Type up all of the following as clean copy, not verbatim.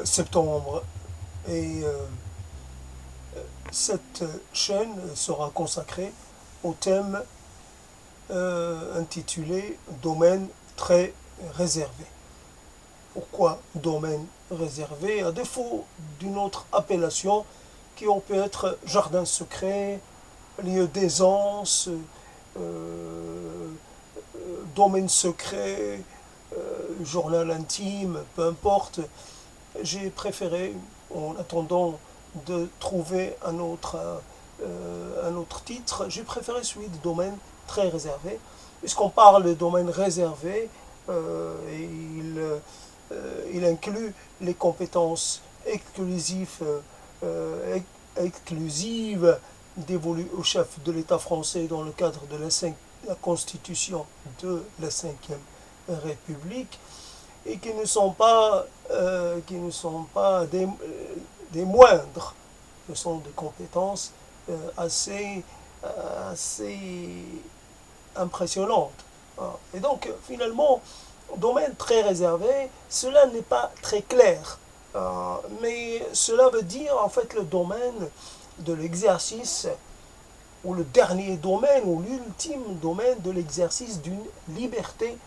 septembre. Et cette chaîne sera consacrée au thème intitulé Domaine très réservé. Pourquoi domaine réservé? À défaut d'une autre appellation qui ont pu être jardin secret, lieu d'aisance, domaine secret, journal intime, peu importe. J'ai préféré, en attendant de trouver un autre titre, j'ai préféré celui de domaine très réservé. Puisqu'on parle de domaine réservé, il inclut les compétences exclusives dévolues au chef de l'État français dans le cadre de la Constitution de la Ve République et qui ne sont pas des moindres. Ce sont des compétences assez impressionnantes. Et donc, finalement, domaine très réservé, cela n'est pas très clair. Mais cela veut dire, en fait, le domaine de l'exercice, ou le dernier domaine, ou l'ultime domaine de l'exercice d'une liberté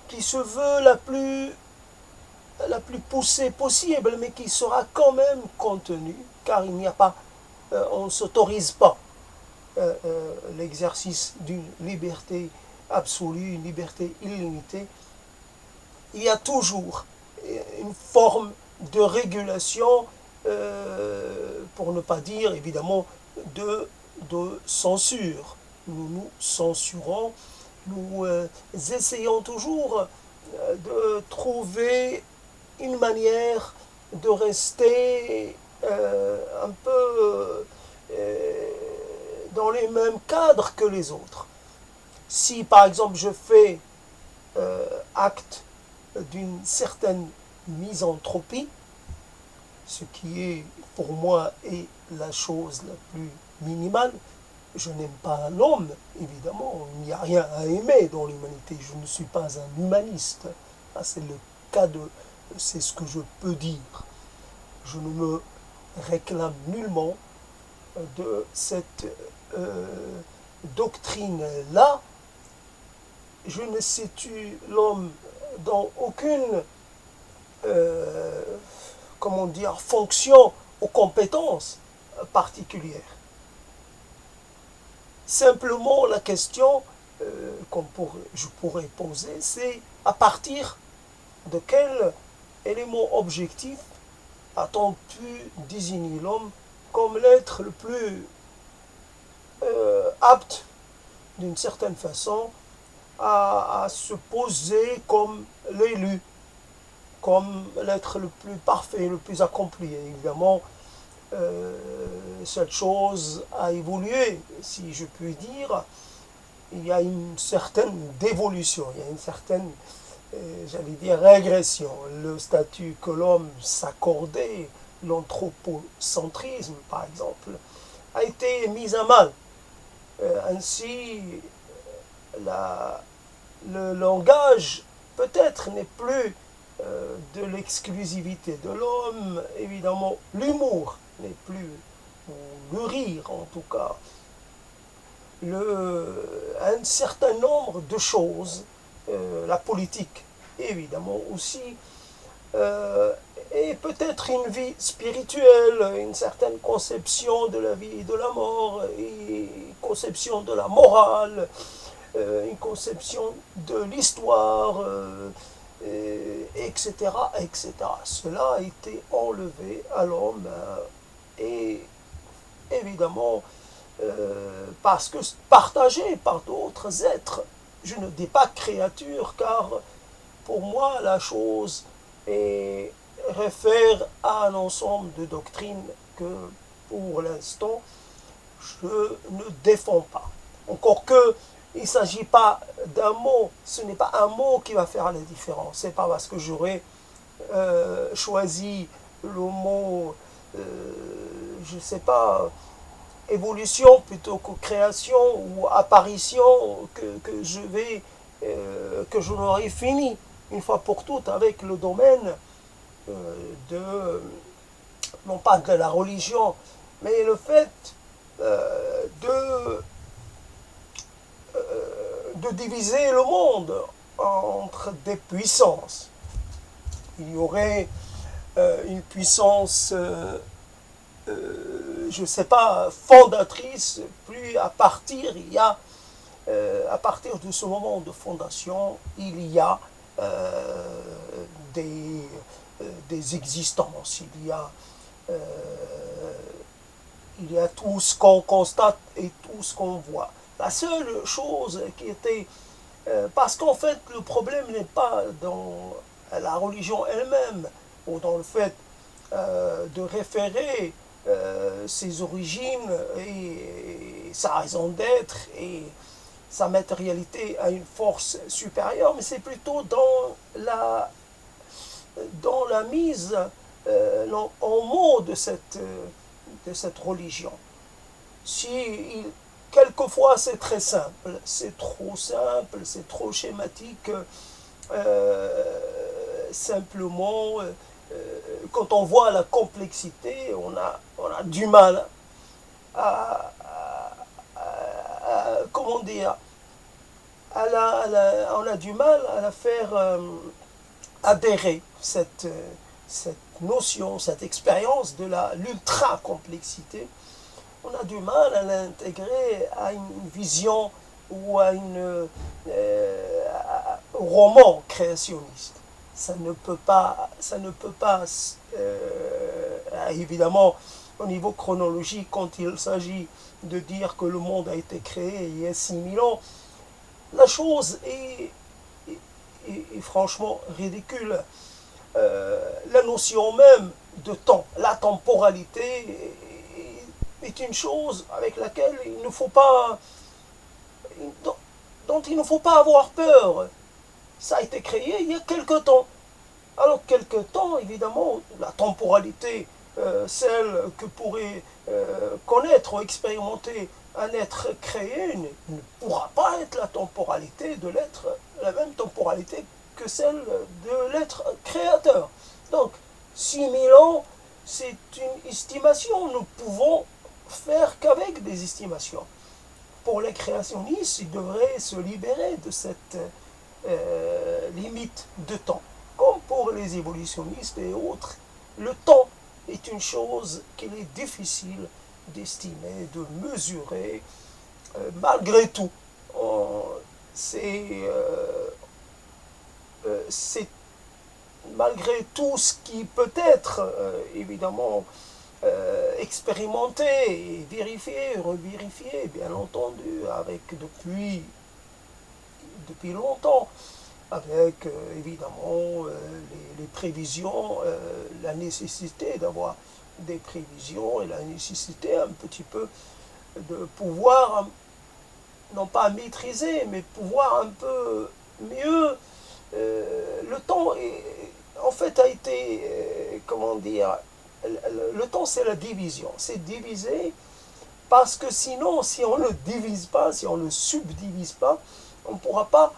qui se veut la plus poussée possible, mais qui sera quand même contenue, car il n'y a pas, on ne s'autorise pas l'exercice d'une liberté absolue, une liberté illimitée. Il y a toujours une forme de régulation, pour ne pas dire évidemment de censure. Nous nous censurons, nous essayons toujours de trouver une manière de rester un peu dans les mêmes cadres que les autres. Si par exemple je fais acte d'une certaine misanthropie, ce qui est pour moi est la chose la plus minimale, je n'aime pas l'homme, évidemment, il n'y a rien à aimer dans l'humanité, je ne suis pas un humaniste. C'est le cas de, c'est ce que je peux dire. Je ne me réclame nullement de cette doctrine-là. Je ne situe l'homme dans aucune comment dire, fonction ou compétence particulière. Simplement, la question je pourrais poser, c'est à partir de quel élément objectif a-t-on pu désigner l'homme comme l'être le plus apte, d'une certaine façon, à se poser comme l'élu, comme l'être le plus parfait, le plus accompli. Et évidemment, cette chose a évolué, si je puis dire. Il y a une certaine dévolution, il y a une certaine, j'allais dire, régression. Le statut que l'homme s'accordait, l'anthropocentrisme par exemple, a été mis à mal. Ainsi, le langage peut-être n'est plus de l'exclusivité de l'homme, évidemment l'humour n'est plus, ou le rire en tout cas, un certain nombre de choses, la politique évidemment aussi, et peut-être une vie spirituelle, une certaine conception de la vie et de la mort, et une conception de la morale, une conception de l'histoire, etc., etc. Cela a été enlevé à l'homme et évidemment parce que partagé par d'autres êtres. Je ne dis pas créature, car pour moi la chose réfère à un ensemble de doctrines que pour l'instant je ne défends pas. Encore que il ne s'agit pas d'un mot, ce n'est pas un mot qui va faire la différence. C'est pas parce que j'aurais choisi le mot, je ne sais pas, évolution plutôt que création ou apparition que je vais que je l'aurai fini. une fois pour toutes avec le domaine de, non pas de la religion, mais le fait de diviser le monde entre des puissances. Il y aurait une puissance, je ne sais pas, fondatrice, puis à partir de ce moment de fondation, il y a des, des existences, euh, il y a tout ce qu'on constate et tout ce qu'on voit. La seule chose qui était... parce qu'en fait, le problème n'est pas dans la religion elle-même ou dans le fait de référer ses origines et sa raison d'être et sa matérialité à une force supérieure, mais c'est plutôt dans la mise en mots de cette religion. Si quelquefois c'est très simple, c'est trop schématique, simplement, quand on voit la complexité, on a du mal à, comment dire, on a du mal à la faire adhérer, cette notion, cette expérience de l'ultra-complexité. On a du mal à l'intégrer à une vision ou à roman créationniste. Ça ne peut pas évidemment, au niveau chronologique, quand il s'agit de dire que le monde a été créé il y a 6000 ans, la chose est franchement ridicule. La notion même de temps, la temporalité est une chose avec laquelle dont il ne faut pas avoir peur. Ça a été créé il y a quelque temps. Alors quelque temps, évidemment, la temporalité, celle que pourrait connaître ou expérimenter un être créé, ne pourra pas être la même temporalité que celle de l'être créateur. Donc, 6000 ans, c'est une estimation. Nous pouvons faire qu'avec des estimations. Pour les créationnistes, ils devraient se libérer de cette limite de temps. Comme pour les évolutionnistes et autres, le temps est une chose qu'il est difficile d'estimer, de mesurer, malgré tout. C'est malgré tout ce qui peut être, évidemment, expérimenté et vérifié, revérifié, bien entendu, depuis longtemps, avec évidemment les prévisions, la nécessité d'avoir des prévisions et la nécessité un petit peu de pouvoir, non pas maîtriser, mais pouvoir un peu mieux. Le temps, en fait, a été, comment dire, le temps c'est la division. C'est diviser parce que sinon, si on ne le divise pas, si on ne le subdivise pas, on ne pourra pas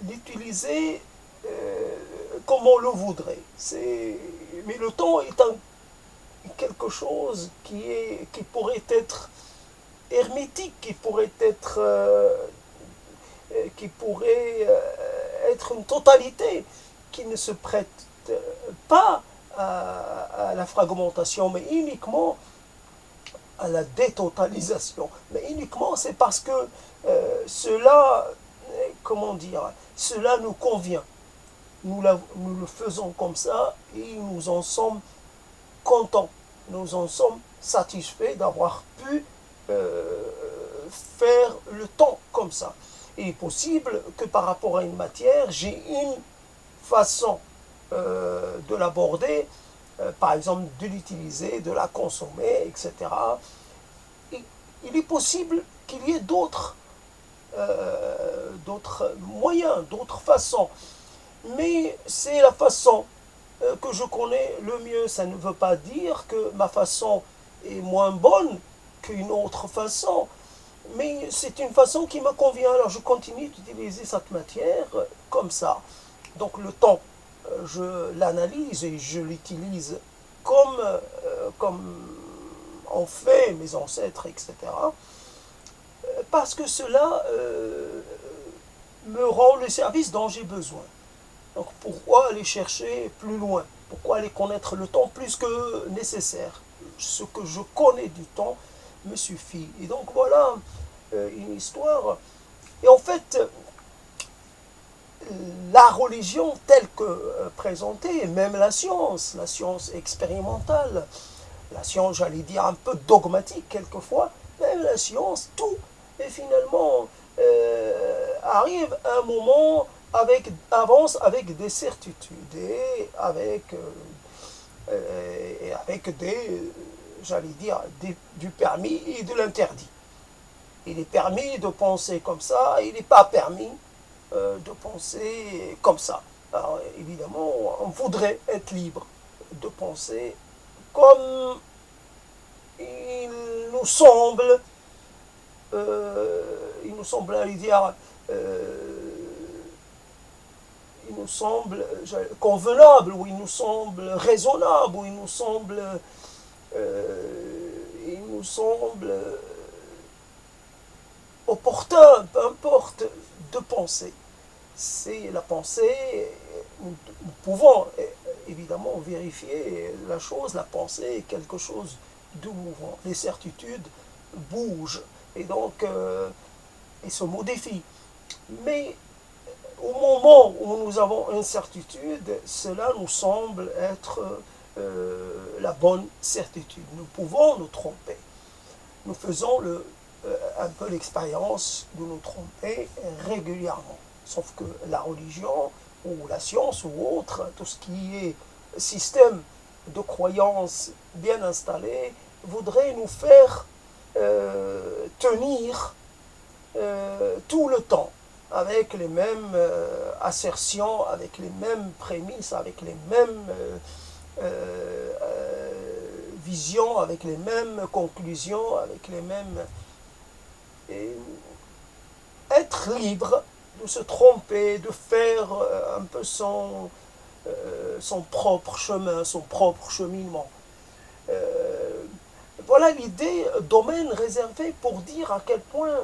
l'utiliser comme on le voudrait. Mais le temps est quelque chose qui pourrait être hermétique, qui pourrait être une totalité, qui ne se prête pas à la fragmentation, mais uniquement à la détotalisation. Mais uniquement, c'est parce que cela, comment dire, cela nous convient. Nous le faisons comme ça et nous en sommes contents. Nous en sommes satisfaits d'avoir pu faire le temps comme ça. Il est possible que par rapport à une matière, j'ai une façon de l'aborder, par exemple de l'utiliser, de la consommer, etc. Et il est possible qu'il y ait d'autres moyens, d'autres façons. Mais c'est la façon que je connais le mieux. Ça ne veut pas dire que ma façon est moins bonne qu'une autre façon. Mais c'est une façon qui me convient, alors je continue d'utiliser cette matière comme ça. Donc le temps, je l'analyse et je l'utilise comme ont fait mes ancêtres, etc. Parce que cela me rend le service dont j'ai besoin. Donc pourquoi aller chercher plus loin? Pourquoi aller connaître le temps plus que nécessaire? Ce que je connais du temps me suffit. Et donc voilà une histoire. Et en fait, la religion telle que présentée, même la science expérimentale, la science, j'allais dire, un peu dogmatique quelquefois, même la science, tout, et finalement, arrive à un moment avance avec des certitudes et avec j'allais dire, du permis et de l'interdit. Il est permis de penser comme ça, il n'est pas permis de penser comme ça. Alors évidemment, on voudrait être libre de penser comme il nous semble, aller dire, il nous semble convenable, ou il nous semble raisonnable, ou il nous semble opportun, peu importe, de penser. C'est la pensée, nous pouvons évidemment vérifier la chose, la pensée est quelque chose de mouvant. Les certitudes bougent et donc ils se modifient. Mais au moment où nous avons une certitude, cela nous semble être la bonne certitude. Nous pouvons nous tromper. Nous faisons un peu l'expérience de nous tromper régulièrement. Sauf que la religion ou la science ou autre, tout ce qui est système de croyance bien installé, voudrait nous faire tenir tout le temps avec les mêmes assertions, avec les mêmes prémices, avec les mêmes visions, avec les mêmes conclusions, avec les mêmes... Et être libre de se tromper, de faire un peu son propre chemin, son propre cheminement. Voilà l'idée, domaine réservé pour dire à quel point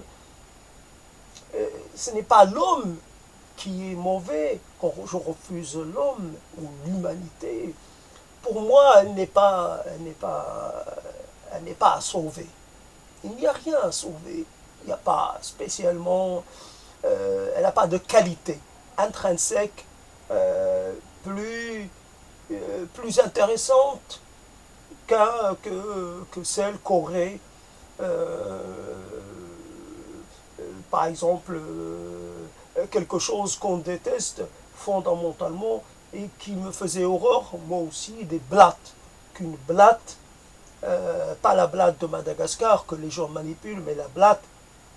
ce n'est pas l'homme qui est mauvais, quand je refuse l'homme ou l'humanité. Pour moi, elle n'est pas à sauver. Il n'y a rien à sauver. Il n'y a pas spécialement, elle n'a pas de qualité intrinsèque plus intéressante que celle qu'aurait, par exemple, quelque chose qu'on déteste fondamentalement et qui me faisait horreur, moi aussi, des blattes. Qu'une blatte, pas la blatte de Madagascar que les gens manipulent, mais la blatte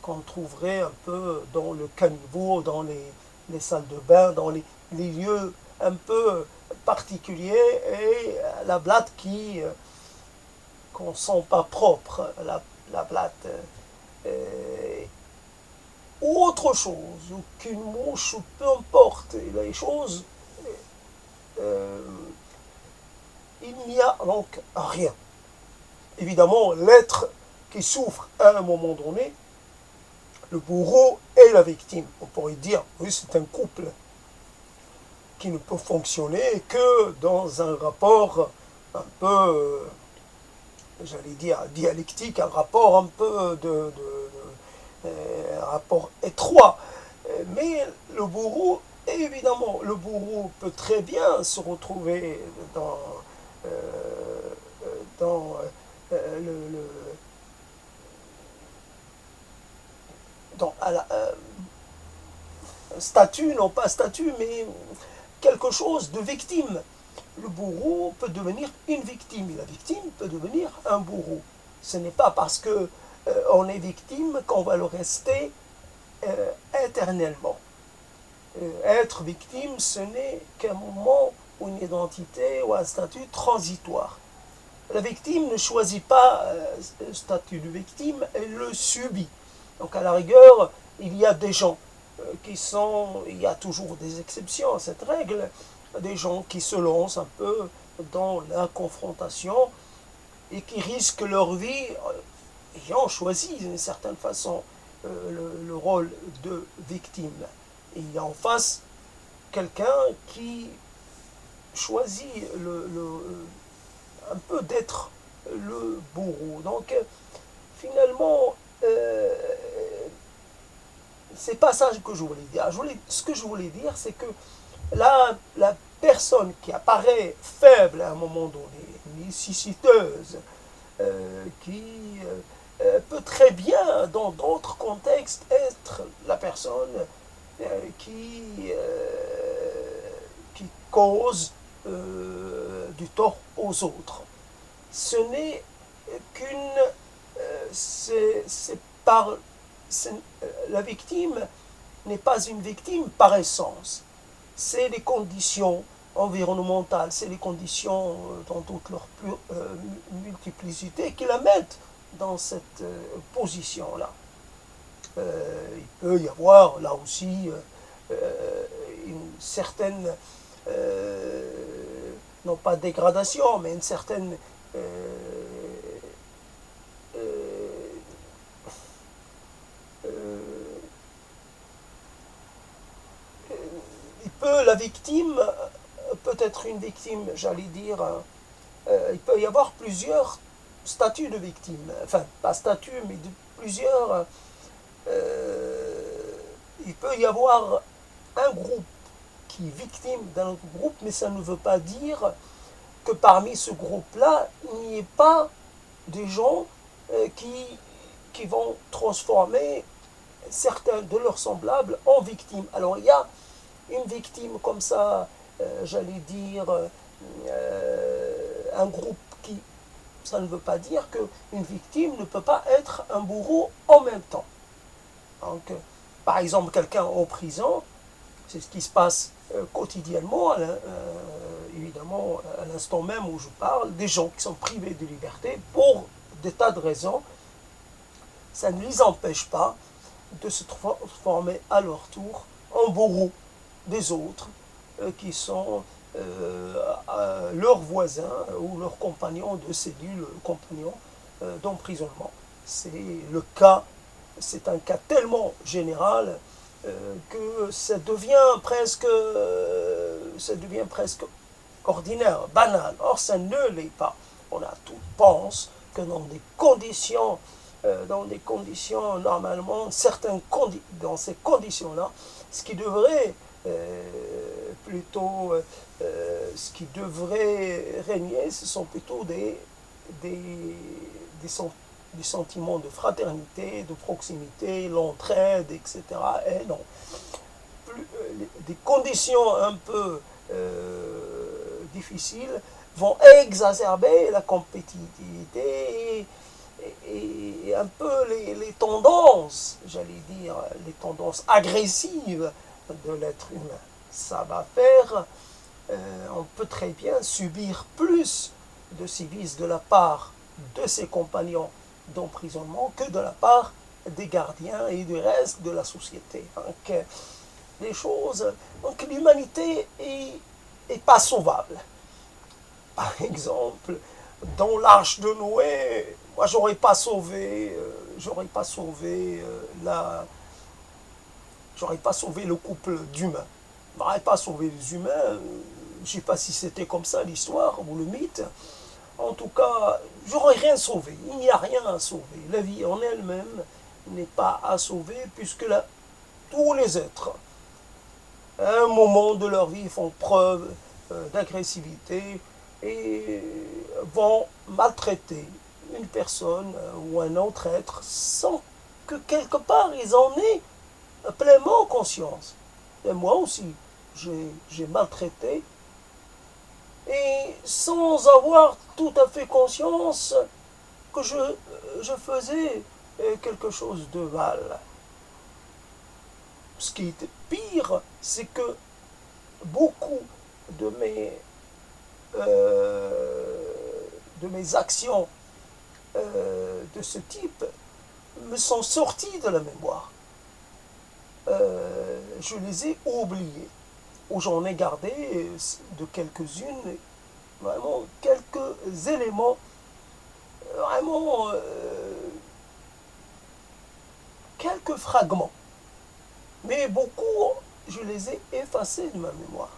qu'on trouverait un peu dans le caniveau, dans les salles de bain, dans les lieux un peu particuliers, et la blatte qu'on sent pas propre, la blatte. Ou autre chose, ou qu'une mouche, ou peu importe, les choses, il n'y a donc rien. Évidemment, l'être qui souffre à un moment donné, le bourreau et la victime. On pourrait dire, oui, c'est un couple qui ne peut fonctionner que dans un rapport un peu, j'allais dire, dialectique, un rapport un peu un rapport étroit. Mais le bourreau, évidemment, le bourreau peut très bien se retrouver euh, dans dans statut, non pas statut, mais quelque chose de victime. Le bourreau peut devenir une victime et la victime peut devenir un bourreau. Ce n'est pas parce que on est victime qu'on va le rester éternellement. Être victime, ce n'est qu'un moment ou une identité ou un statut transitoire. La victime ne choisit pas le statut de victime, elle le subit. Donc à la rigueur, il y a des gens il y a toujours des exceptions à cette règle, des gens qui se lancent un peu dans la confrontation et qui risquent leur vie ayant choisi d'une certaine façon le rôle de victime. Et il y a en face quelqu'un qui choisit un peu d'être le bourreau. Donc finalement, c'est pas ça que je voulais dire. Ce que je voulais dire, c'est que la personne qui apparaît faible à un moment donné, nécessiteuse, qui peut très bien, dans d'autres contextes, être la personne qui cause du tort aux autres. Ce n'est qu'une... c'est par... la victime n'est pas une victime par essence. C'est les conditions environnementales, c'est les conditions dans toute leur multiplicité qui la mettent dans cette position-là. Il peut y avoir là aussi une certaine, non pas dégradation, mais une certaine la victime peut être une victime, j'allais dire, il peut y avoir plusieurs statuts de victime, enfin pas statut, mais plusieurs, il peut y avoir un groupe qui est victime d'un autre groupe, mais ça ne veut pas dire que parmi ce groupe-là, il n'y ait pas des gens qui vont transformer certains de leurs semblables en victimes. Alors il y a une victime comme ça, j'allais dire, un groupe qui, ça ne veut pas dire qu'une victime ne peut pas être un bourreau en même temps. Donc, par exemple, quelqu'un en prison, c'est ce qui se passe quotidiennement, évidemment, à l'instant même où je parle, des gens qui sont privés de liberté pour des tas de raisons, ça ne les empêche pas de se transformer à leur tour en bourreaux des autres qui sont leurs voisins ou leurs compagnons de cellule, compagnons d'emprisonnement. C'est le cas, c'est un cas tellement général que ça devient presque ordinaire, banal. Or, ça ne l'est pas. On a tout pense que dans des conditions normalement, dans ces conditions-là, ce qui devrait ce qui devrait régner, ce sont plutôt des sentiments de fraternité, de proximité, l'entraide, etc. Et non. Des conditions un peu difficiles vont exacerber la compétitivité et un peu les tendances, j'allais dire, les tendances agressives de l'être humain. Ça va faire, on peut très bien subir plus de sévices de la part de ses compagnons d'emprisonnement que de la part des gardiens et du reste de la société. Donc, donc l'humanité est pas sauvable. Par exemple, dans l'arche de Noé, moi j'aurais pas sauvé le couple d'humains. J'aurais pas sauvé les humains. Je sais pas si c'était comme ça l'histoire ou le mythe. En tout cas, j'aurais rien sauvé. Il n'y a rien à sauver. La vie en elle-même n'est pas à sauver puisque tous les êtres, à un moment de leur vie, font preuve d'agressivité et vont maltraiter une personne ou un autre être sans que quelque part ils en aient pleinement conscience. Et moi aussi, j'ai maltraité et sans avoir tout à fait conscience que je faisais quelque chose de mal. Ce qui était pire, c'est que beaucoup de mes actions de ce type me sont sortis de la mémoire. Je les ai oubliés. Ou j'en ai gardé de quelques-unes, vraiment quelques éléments, vraiment quelques fragments. Mais beaucoup, je les ai effacés de ma mémoire.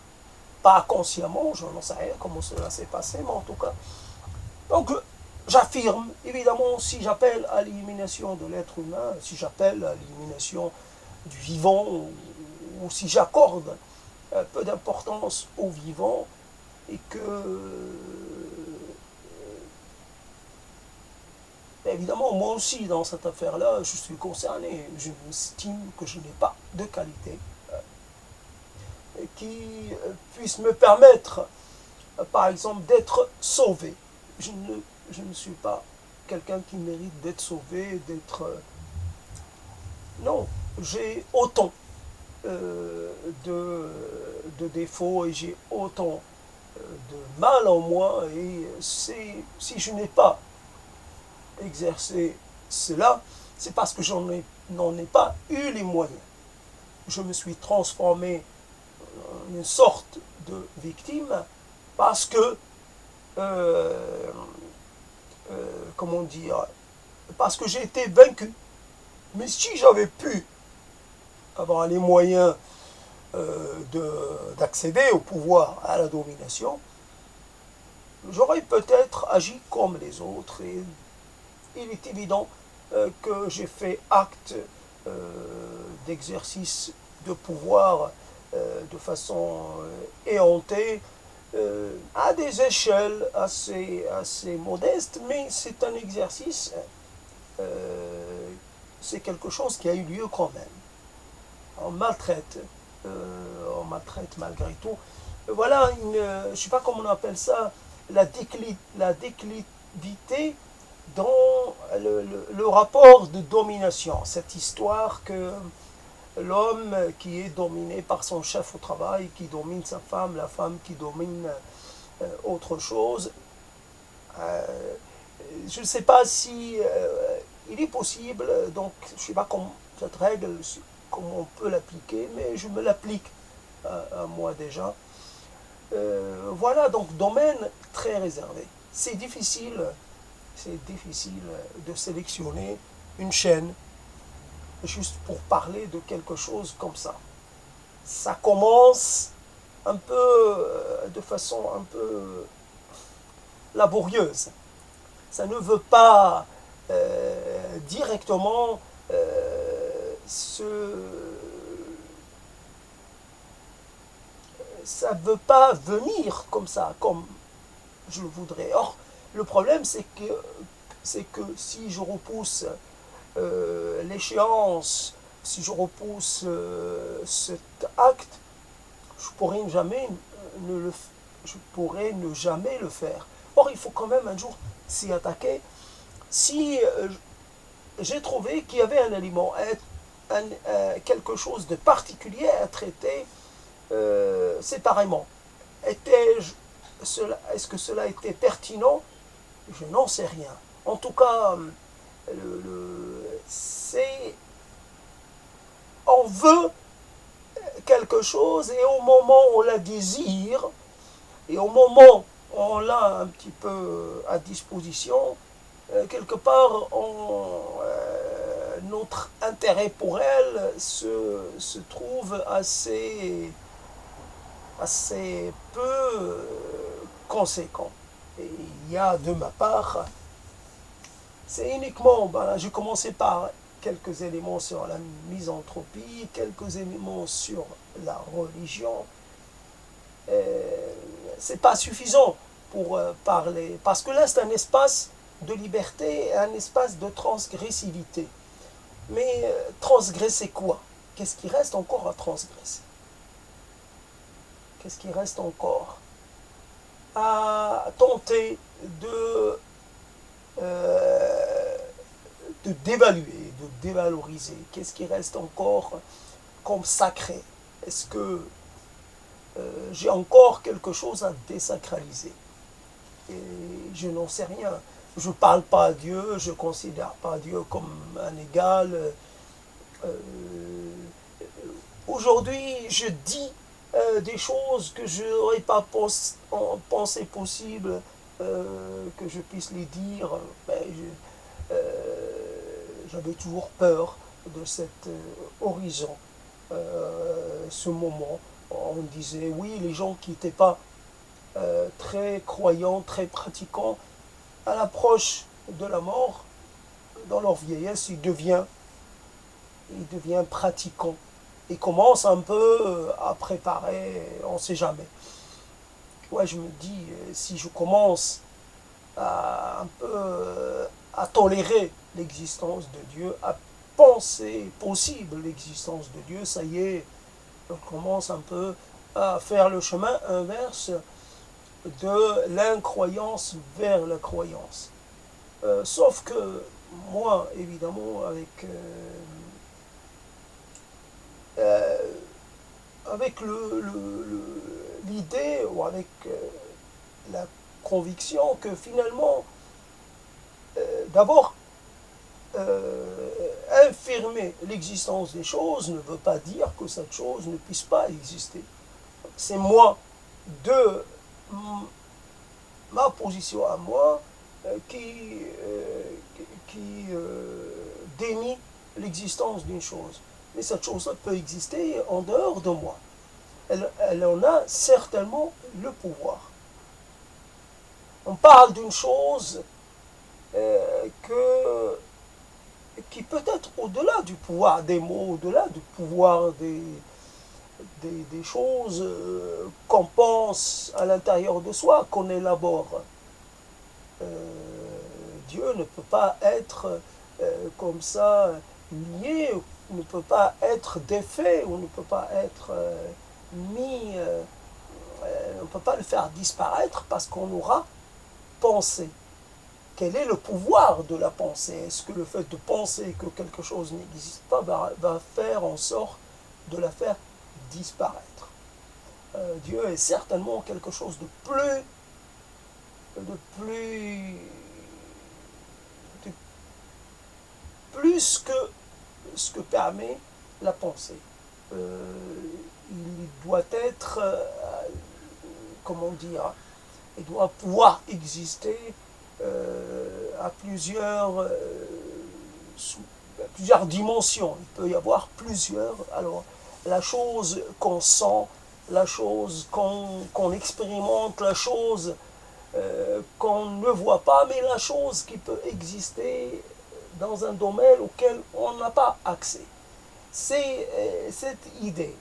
Pas consciemment, je n'en sais rien comment cela s'est passé, mais en tout cas. Donc, j'affirme, évidemment, si j'appelle à l'élimination de l'être humain, si j'appelle à l'élimination du vivant, ou si j'accorde peu d'importance au vivant, et que, évidemment, moi aussi, dans cette affaire-là, je suis concerné. Je m'estime que je n'ai pas de qualité qui puisse me permettre, par exemple, d'être sauvé. Je ne suis pas quelqu'un qui mérite d'être sauvé, d'être... non, j'ai autant de défauts et j'ai autant de mal en moi. Et si je n'ai pas exercé cela, c'est parce que n'en ai pas eu les moyens. Je me suis transformé en une sorte de victime parce que, comment dire, parce que j'ai été vaincu. Mais si j'avais pu avoir les moyens d'accéder au pouvoir, à la domination, j'aurais peut-être agi comme les autres. Et il est évident que j'ai fait acte d'exercice de pouvoir de façon éhontée, à des échelles assez modestes, mais c'est un exercice, c'est quelque chose qui a eu lieu quand même. On maltraite malgré tout. Voilà, je ne sais pas comment on appelle ça, la déclivité dans le rapport de domination. Cette histoire que l'homme qui est dominé par son chef au travail, qui domine sa femme, la femme qui domine autre chose. Je ne sais pas si il est possible, donc je ne sais pas comment cette règle, comment on peut l'appliquer, mais je me l'applique à moi déjà. Voilà, donc domaine très réservé. C'est difficile de sélectionner une chaîne juste pour parler de quelque chose comme ça. Ça commence un peu, de façon un peu laborieuse. Ça ne veut pas directement ça ne veut pas venir comme ça, comme je le voudrais. Or, le problème, c'est que si je repousse l'échéance, si je repousse cet acte, je pourrais je pourrais ne jamais le faire. Or, il faut quand même un jour s'y attaquer. Si j'ai trouvé qu'il y avait un aliment, quelque chose de particulier à traiter séparément. Est-ce que cela était pertinent? Je n'en sais rien. En tout cas, on veut quelque chose et au moment où on la désire et au moment où on l'a un petit peu à disposition, quelque part notre intérêt pour elle se trouve assez peu conséquent. Et il y a de ma part, c'est uniquement, j'ai commencé par quelques éléments sur la misanthropie, quelques éléments sur la religion. C'est pas suffisant pour parler, parce que là c'est un espace de liberté et un espace de transgressivité. Mais transgresser quoi? Qu'est-ce qui reste encore à transgresser? Qu'est-ce qui reste encore à tenter de dévaluer, de dévaloriser? Qu'est-ce qui reste encore comme sacré? Est-ce que j'ai encore quelque chose à désacraliser? Et je n'en sais rien. je ne parle pas à Dieu, je ne considère pas Dieu comme un égal. Aujourd'hui, je dis des choses que je n'aurais pas pensé possible que je puisse les dire. Mais j'avais toujours peur de cet horizon, ce moment. On disait, oui, les gens qui n'étaient pas très croyants, très pratiquants, à l'approche de la mort, dans leur vieillesse, ils deviennent pratiquants. Ils commencent un peu à préparer, on ne sait jamais. Ouais, je me dis, si je commence un peu à tolérer l'existence de Dieu, à penser possible l'existence de Dieu, ça y est, je commence un peu à faire le chemin inverse de l'incroyance vers la croyance. Sauf que moi, évidemment, euh, avec l'idée ou avec la conviction que finalement, d'abord, infirmer l'existence des choses ne veut pas dire que cette chose ne puisse pas exister. C'est moi, de ma position à moi, qui dénie l'existence d'une chose. Mais cette chose-là peut exister en dehors de moi. Elle en a certainement le pouvoir. On parle d'une chose qui peut être au-delà du pouvoir des mots, au-delà du pouvoir des choses qu'on pense à l'intérieur de soi, qu'on élabore. Dieu ne peut pas être comme ça nié, ne peut pas être défait, ou ne peut pas être mis, on ne peut pas le faire disparaître parce qu'on aura pensé. Quel est le pouvoir de la pensée? Est-ce que le fait de penser que quelque chose n'existe pas va faire en sorte de la faire disparaître? Dieu est certainement quelque chose de plus, de plus que ce que permet la pensée. Il doit être, comment dire, il doit pouvoir exister à plusieurs dimensions. Il peut y avoir plusieurs. Alors, la chose qu'on sent, la chose qu'on expérimente, la chose qu'on ne voit pas, mais la chose qui peut exister dans un domaine auquel on n'a pas accès. C'est cette idée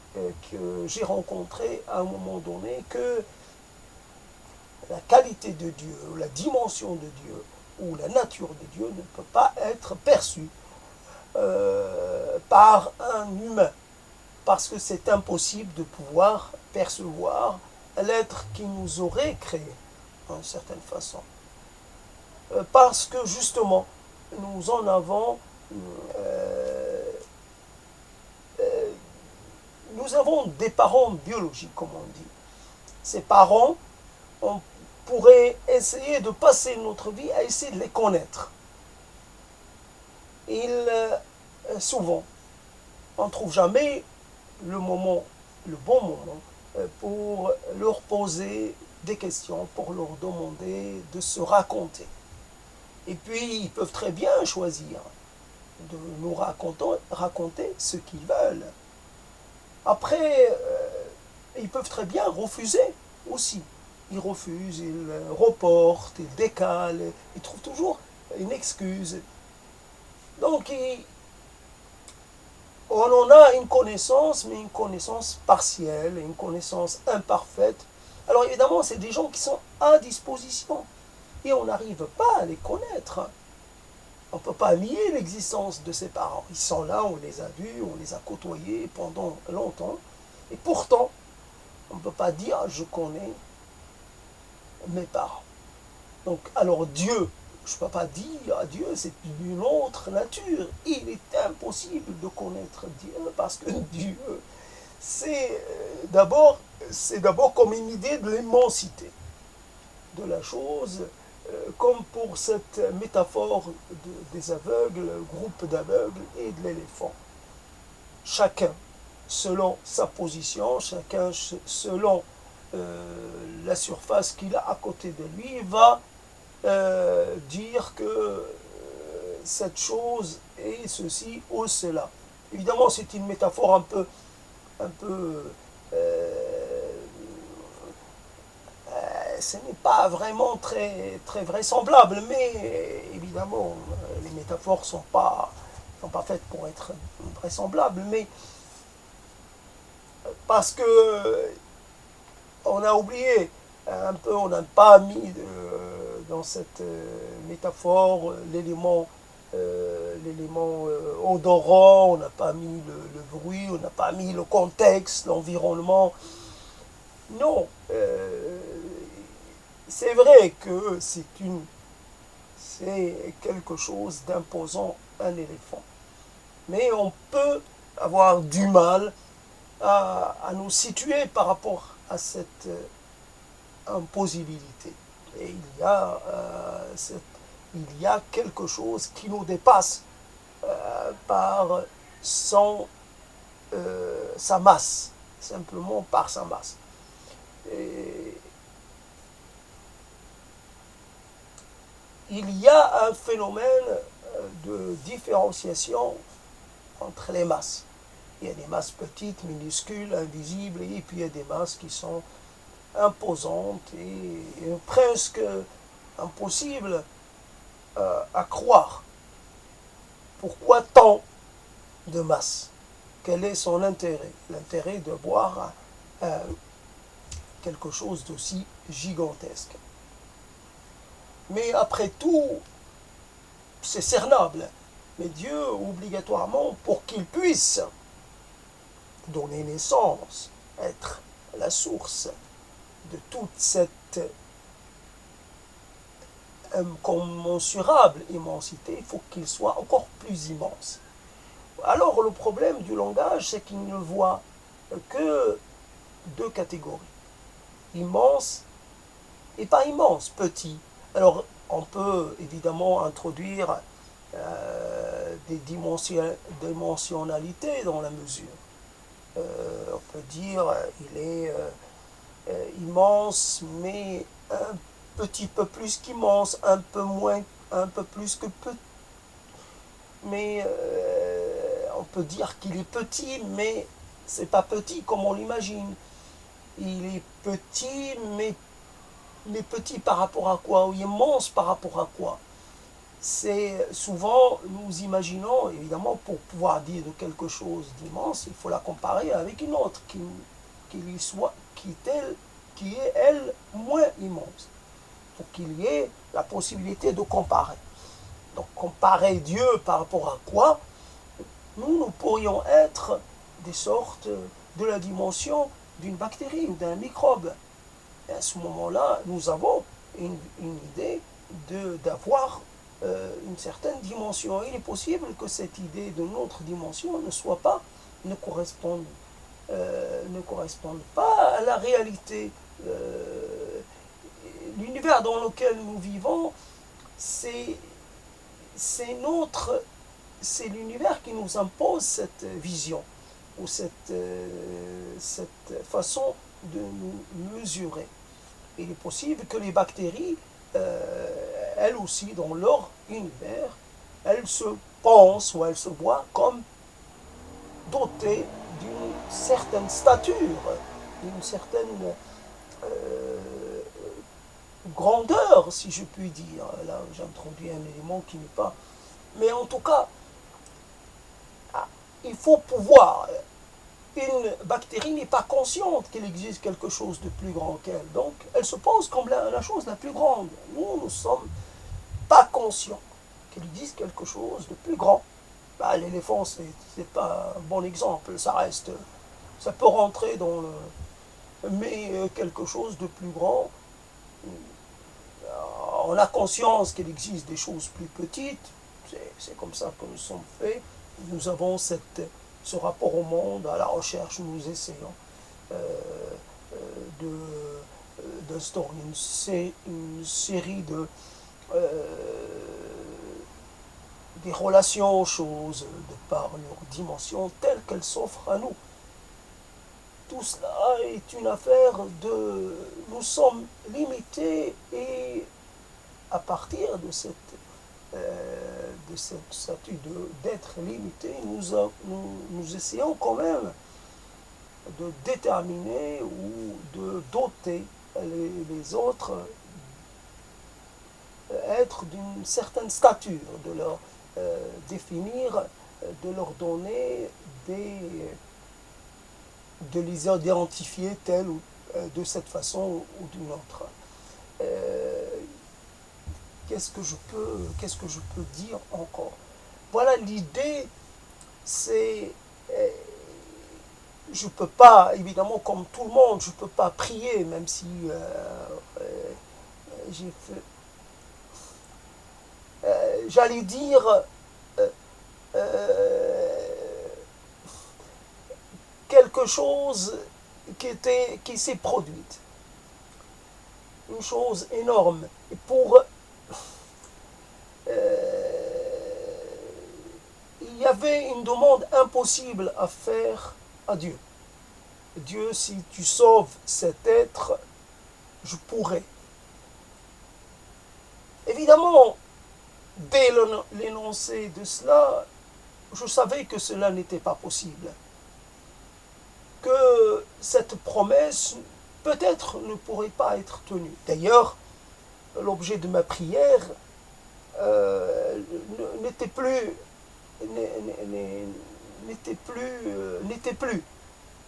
que j'ai rencontrée à un moment donné, que la qualité de Dieu, ou la dimension de Dieu, ou la nature de Dieu ne peut pas être perçue par un humain, parce que c'est impossible de pouvoir percevoir l'être qui nous aurait créé, d'une certaine façon. Parce que justement, nous en avons, nous avons des parents biologiques, comme on dit. Ces parents, on pourrait essayer de passer notre vie à essayer de les connaître. Souvent, on ne trouve jamais le bon moment pour leur poser des questions, pour leur demander de se raconter. Et puis, ils peuvent très bien choisir de nous raconter ce qu'ils veulent. Après, ils peuvent très bien refuser aussi. Ils refusent, ils reportent, ils décalent, ils trouvent toujours une excuse. Donc, on en a une connaissance, mais une connaissance partielle, une connaissance imparfaite. Alors évidemment, c'est des gens qui sont à disposition. Et on n'arrive pas à les connaître. On ne peut pas nier l'existence de ses parents. Ils sont là, on les a vus, on les a côtoyés pendant longtemps. Et pourtant, on ne peut pas dire je connais mes parents. Donc, alors Dieu, je ne peux pas dire à Dieu, c'est une autre nature. Il est impossible de connaître Dieu parce que Dieu, c'est d'abord comme une idée de l'immensité de la chose. comme pour cette métaphore des aveugles, le groupe d'aveugles et de l'éléphant. Chacun selon sa position, chacun selon la surface qu'il a à côté de lui, va dire que cette chose est ceci ou cela. Évidemment, c'est une métaphore un peu ce n'est pas vraiment très vraisemblable, mais évidemment, les métaphores ne sont pas faites pour être vraisemblables, mais parce que on a oublié un peu, on n'a pas mis dans cette métaphore l'élément odorant, on n'a pas mis le bruit, on n'a pas mis le contexte, l'environnement. Non, c'est vrai que c'est quelque chose d'imposant, un éléphant. Mais on peut avoir du mal à nous situer par rapport à cette impossibilité. Et il y a quelque chose qui nous dépasse par sa masse, simplement par sa masse. Et il y a un phénomène de différenciation entre les masses. Il y a des masses petites, minuscules, invisibles, et puis il y a des masses qui sont imposantes et presque impossibles à croire. Pourquoi tant de masses? Quel est son intérêt? L'intérêt de voir quelque chose d'aussi gigantesque. Mais après tout, c'est cernable. Mais Dieu, obligatoirement, pour qu'il puisse donner naissance, être la source de toute cette incommensurable immensité, il faut qu'il soit encore plus immense. Alors le problème du langage, c'est qu'il ne voit que deux catégories. Immense et pas immense, petit. Alors on peut évidemment introduire des dimensionnalités dans la mesure. On peut dire il est immense, mais un petit peu plus qu'immense, un peu moins, un peu plus que petit. Mais on peut dire qu'il est petit, mais c'est pas petit comme on l'imagine. Il est petit, mais petit par rapport à quoi? Ou immense par rapport à quoi? C'est souvent, nous imaginons, évidemment, pour pouvoir dire de quelque chose d'immense, il faut la comparer avec une autre qui est, elle, moins immense. Pour qu'il y ait la possibilité de comparer. Donc, comparer Dieu par rapport à quoi? Nous pourrions être des sortes de la dimension d'une bactérie ou d'un microbe. Et à ce moment-là, nous avons une idée d'avoir une certaine dimension. Il est possible que cette idée de notre dimension ne corresponde pas à la réalité. L'univers dans lequel nous vivons, c'est l'univers qui nous impose cette vision ou cette façon de nous mesurer. Il est possible que les bactéries, elles aussi, dans leur univers, elles se pensent ou elles se voient comme dotées d'une certaine stature, d'une certaine grandeur, si je puis dire. Là, j'introduis un élément qui n'est pas... Mais en tout cas, il faut pouvoir... Une bactérie n'est pas consciente qu'il existe quelque chose de plus grand qu'elle. Donc, elle se pense comme la chose la plus grande. Nous ne sommes pas conscients qu'il existe quelque chose de plus grand. Bah, l'éléphant, c'est pas un bon exemple. Ça peut rentrer dans le... Mais quelque chose de plus grand, on a conscience qu'il existe des choses plus petites. C'est comme ça que nous sommes faits. Nous avons ce rapport au monde, à la recherche, nous essayons de d'instaurer une série euh, des relations aux choses de par leur dimension telle qu'elles s'offrent à nous. Tout cela est une affaire de... Nous sommes limités et à partir de cette statut d'être limité, nous essayons quand même de déterminer ou de doter les autres êtres d'une certaine stature, de leur définir, de leur donner de les identifier telle ou de cette façon ou d'une autre. Euh, qu'est-ce que je peux dire encore? Voilà, l'idée, c'est je ne peux pas, évidemment, comme tout le monde, je ne peux pas prier, même si j'ai fait, j'allais dire, euh, euh, quelque chose qui s'est produite. Une chose énorme. Et il y avait une demande impossible à faire à Dieu. Dieu, si tu sauves cet être, je pourrais. Évidemment, dès l'énoncé de cela, je savais que cela n'était pas possible. Que cette promesse, peut-être, ne pourrait pas être tenue. D'ailleurs, l'objet de ma prière n'était plus n'était plus.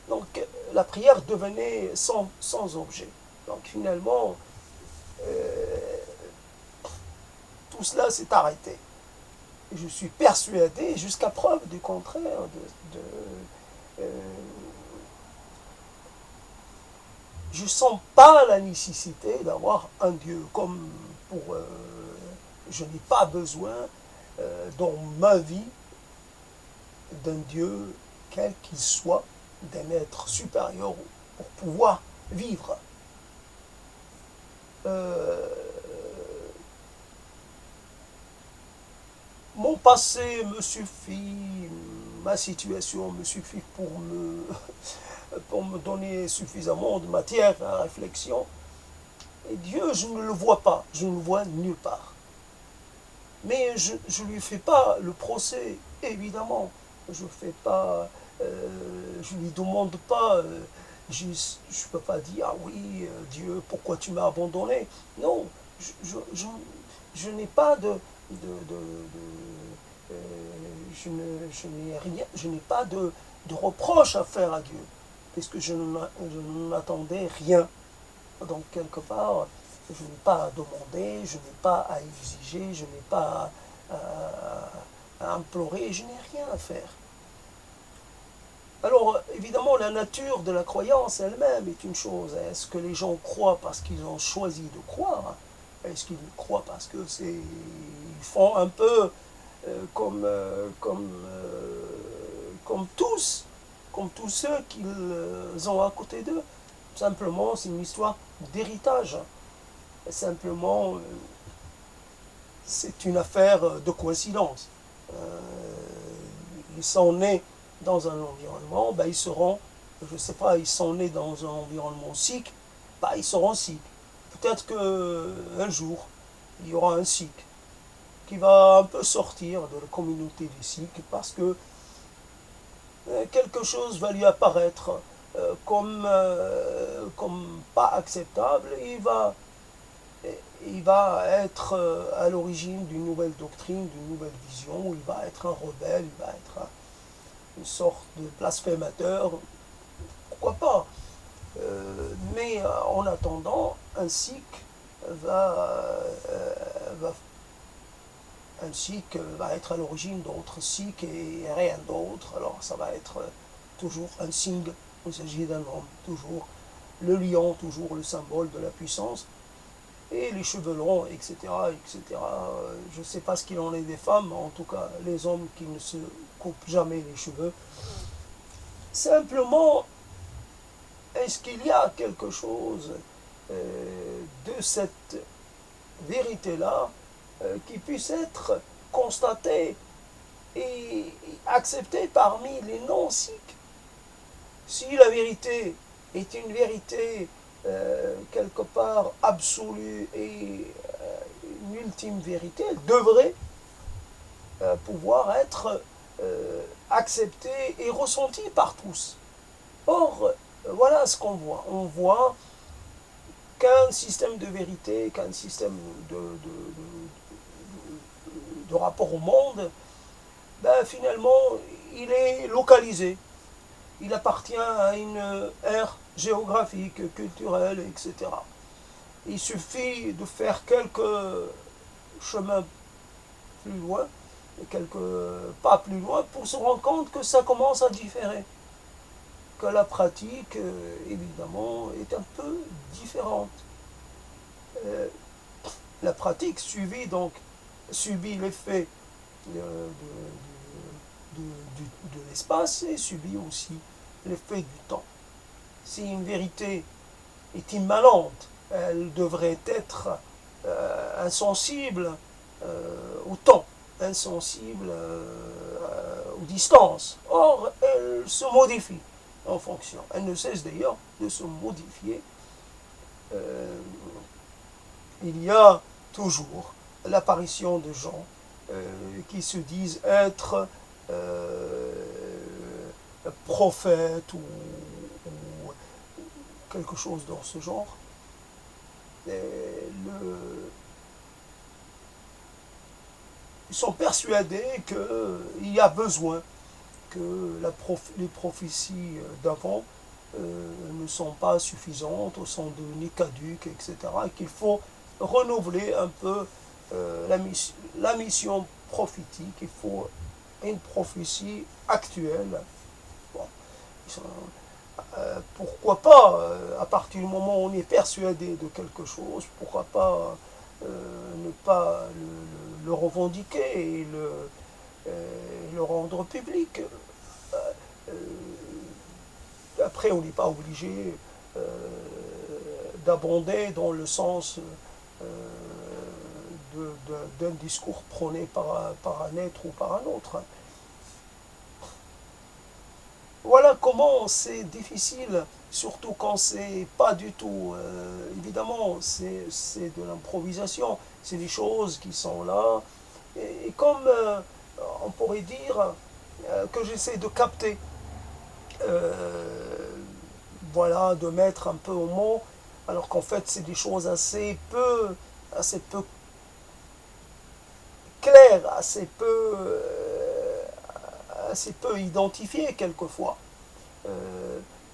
Donc la prière devenait sans objet. Donc finalement, euh, tout cela s'est arrêté. Et je suis persuadé, jusqu'à preuve du contraire, je ne sens pas la nécessité d'avoir un Dieu comme pour... je n'ai pas besoin dans ma vie d'un Dieu, quel qu'il soit, d'un être supérieur pour pouvoir vivre. Mon passé me suffit, ma situation me suffit pour me donner suffisamment de matière à réflexion. Et Dieu, je ne le vois pas, je ne le vois nulle part. Mais je ne lui fais pas le procès, évidemment. Je fais pas, je lui demande pas, je ne peux pas dire, ah oui, Dieu, pourquoi tu m'as abandonné? Non, je n'ai pas je n'ai rien, je n'ai pas de reproche à faire à Dieu, puisque je n'attendais rien. Donc quelque part, je n'ai pas à demander, je n'ai pas à exiger, je n'ai pas à implorer, je n'ai rien à faire. Alors, évidemment, la nature de la croyance elle-même est une chose. Est-ce que les gens croient parce qu'ils ont choisi de croire? Est-ce qu'ils croient parce que ils font un peu comme tous ceux qu'ils ont à côté d'eux? Simplement, c'est une histoire d'héritage. Simplement, c'est une affaire de coïncidence. Ils sont nés dans un environnement, ben ils seront, je ne sais pas, ils sont nés dans un environnement sikh, ben ils seront sikhs. Peut-être qu'un jour, il y aura un sikh qui va un peu sortir de la communauté des sikhs parce que quelque chose va lui apparaître comme pas acceptable et il va être à l'origine d'une nouvelle doctrine, d'une nouvelle vision, il va être un rebelle, il va être une sorte de blasphémateur, pourquoi pas. Mais en attendant, un sikh un sikh va être à l'origine d'autres sikhs et rien d'autre. Alors ça va être toujours un signe, il s'agit d'un homme, toujours le lion, toujours le symbole de la puissance. Et les cheveux longs, etc., etc. Je ne sais pas ce qu'il en est des femmes, en tout cas les hommes qui ne se coupent jamais les cheveux. Simplement, est-ce qu'il y a quelque chose de cette vérité-là qui puisse être constatée et acceptée parmi les non-sikhs. Si la vérité est une vérité quelque part absolue et une ultime vérité, elle devrait pouvoir être acceptée et ressentie par tous. Or, voilà ce qu'on voit. On voit qu'un système de vérité, qu'un système de rapport au monde, ben, finalement, il est localisé. Il appartient à une ère géographique, culturelle, etc. Il suffit de faire quelques chemins plus loin, quelques pas plus loin, pour se rendre compte que ça commence à différer. Que la pratique, évidemment, est un peu différente. La pratique subit l'effet de, de l'espace et subit aussi l'effet du temps. Si une vérité est immanente, elle devrait être insensible au temps, insensible aux distances. Or, elle se modifie en fonction. Elle ne cesse d'ailleurs de se modifier. Il y a toujours l'apparition de gens qui se disent être prophètes ou quelque chose dans ce genre. Ils sont persuadés qu'il y a besoin que les prophéties d'avant ne sont pas suffisantes, sont devenues caduques, etc. Qu'il faut renouveler un peu la mission prophétique. Il faut une prophétie actuelle. Bon, pourquoi pas, à partir du moment où on est persuadé de quelque chose, pourquoi pas ne pas le revendiquer et le rendre public. Après, on n'est pas obligé d'abonder dans le sens d'un discours prôné par un être ou par un autre. Voilà comment c'est difficile, surtout quand c'est pas du tout. Évidemment, c'est de l'improvisation, c'est des choses qui sont là. Et comme on pourrait dire que j'essaie de capter, voilà, de mettre un peu au mot, alors qu'en fait c'est des choses assez peu claires, assez peu identifiées quelquefois.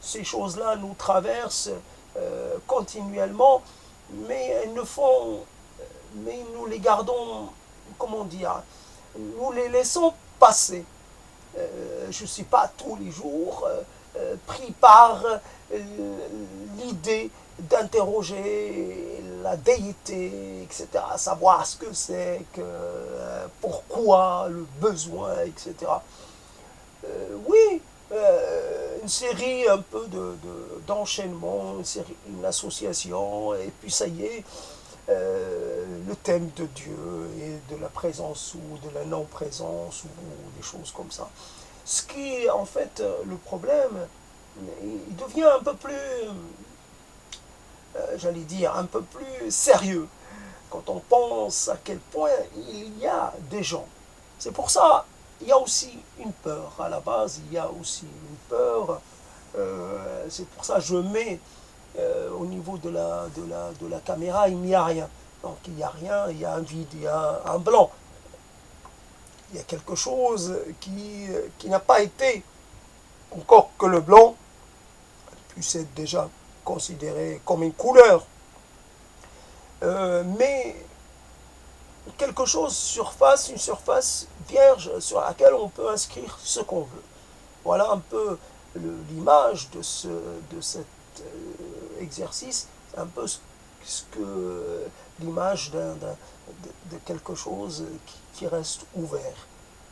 Ces choses-là nous traversent continuellement, mais nous les gardons, comment dire, nous les laissons passer. Je ne suis pas tous les jours pris par l'idée d'interroger la déité, etc., savoir ce que c'est, pourquoi, le besoin, etc. Oui, une série un peu d'enchaînements, une association, et puis ça y est, le thème de Dieu et de la présence ou de la non-présence ou des choses comme ça. Ce qui est en fait le problème, il devient un peu plus, j'allais dire, un peu plus sérieux quand on pense à quel point il y a des gens. C'est pour ça, il y a aussi une peur. À la base, il y a aussi une peur. C'est pour ça que je mets au niveau de la caméra, il n'y a rien. Donc il n'y a rien, il y a un vide, il y a un blanc. Il y a quelque chose qui n'a pas été, encore que le blanc puisse être déjà considéré comme une couleur. Mais quelque chose une surface vierge sur laquelle on peut inscrire ce qu'on veut. Voilà un peu l'image de cet exercice, un peu l'image de quelque chose qui reste ouvert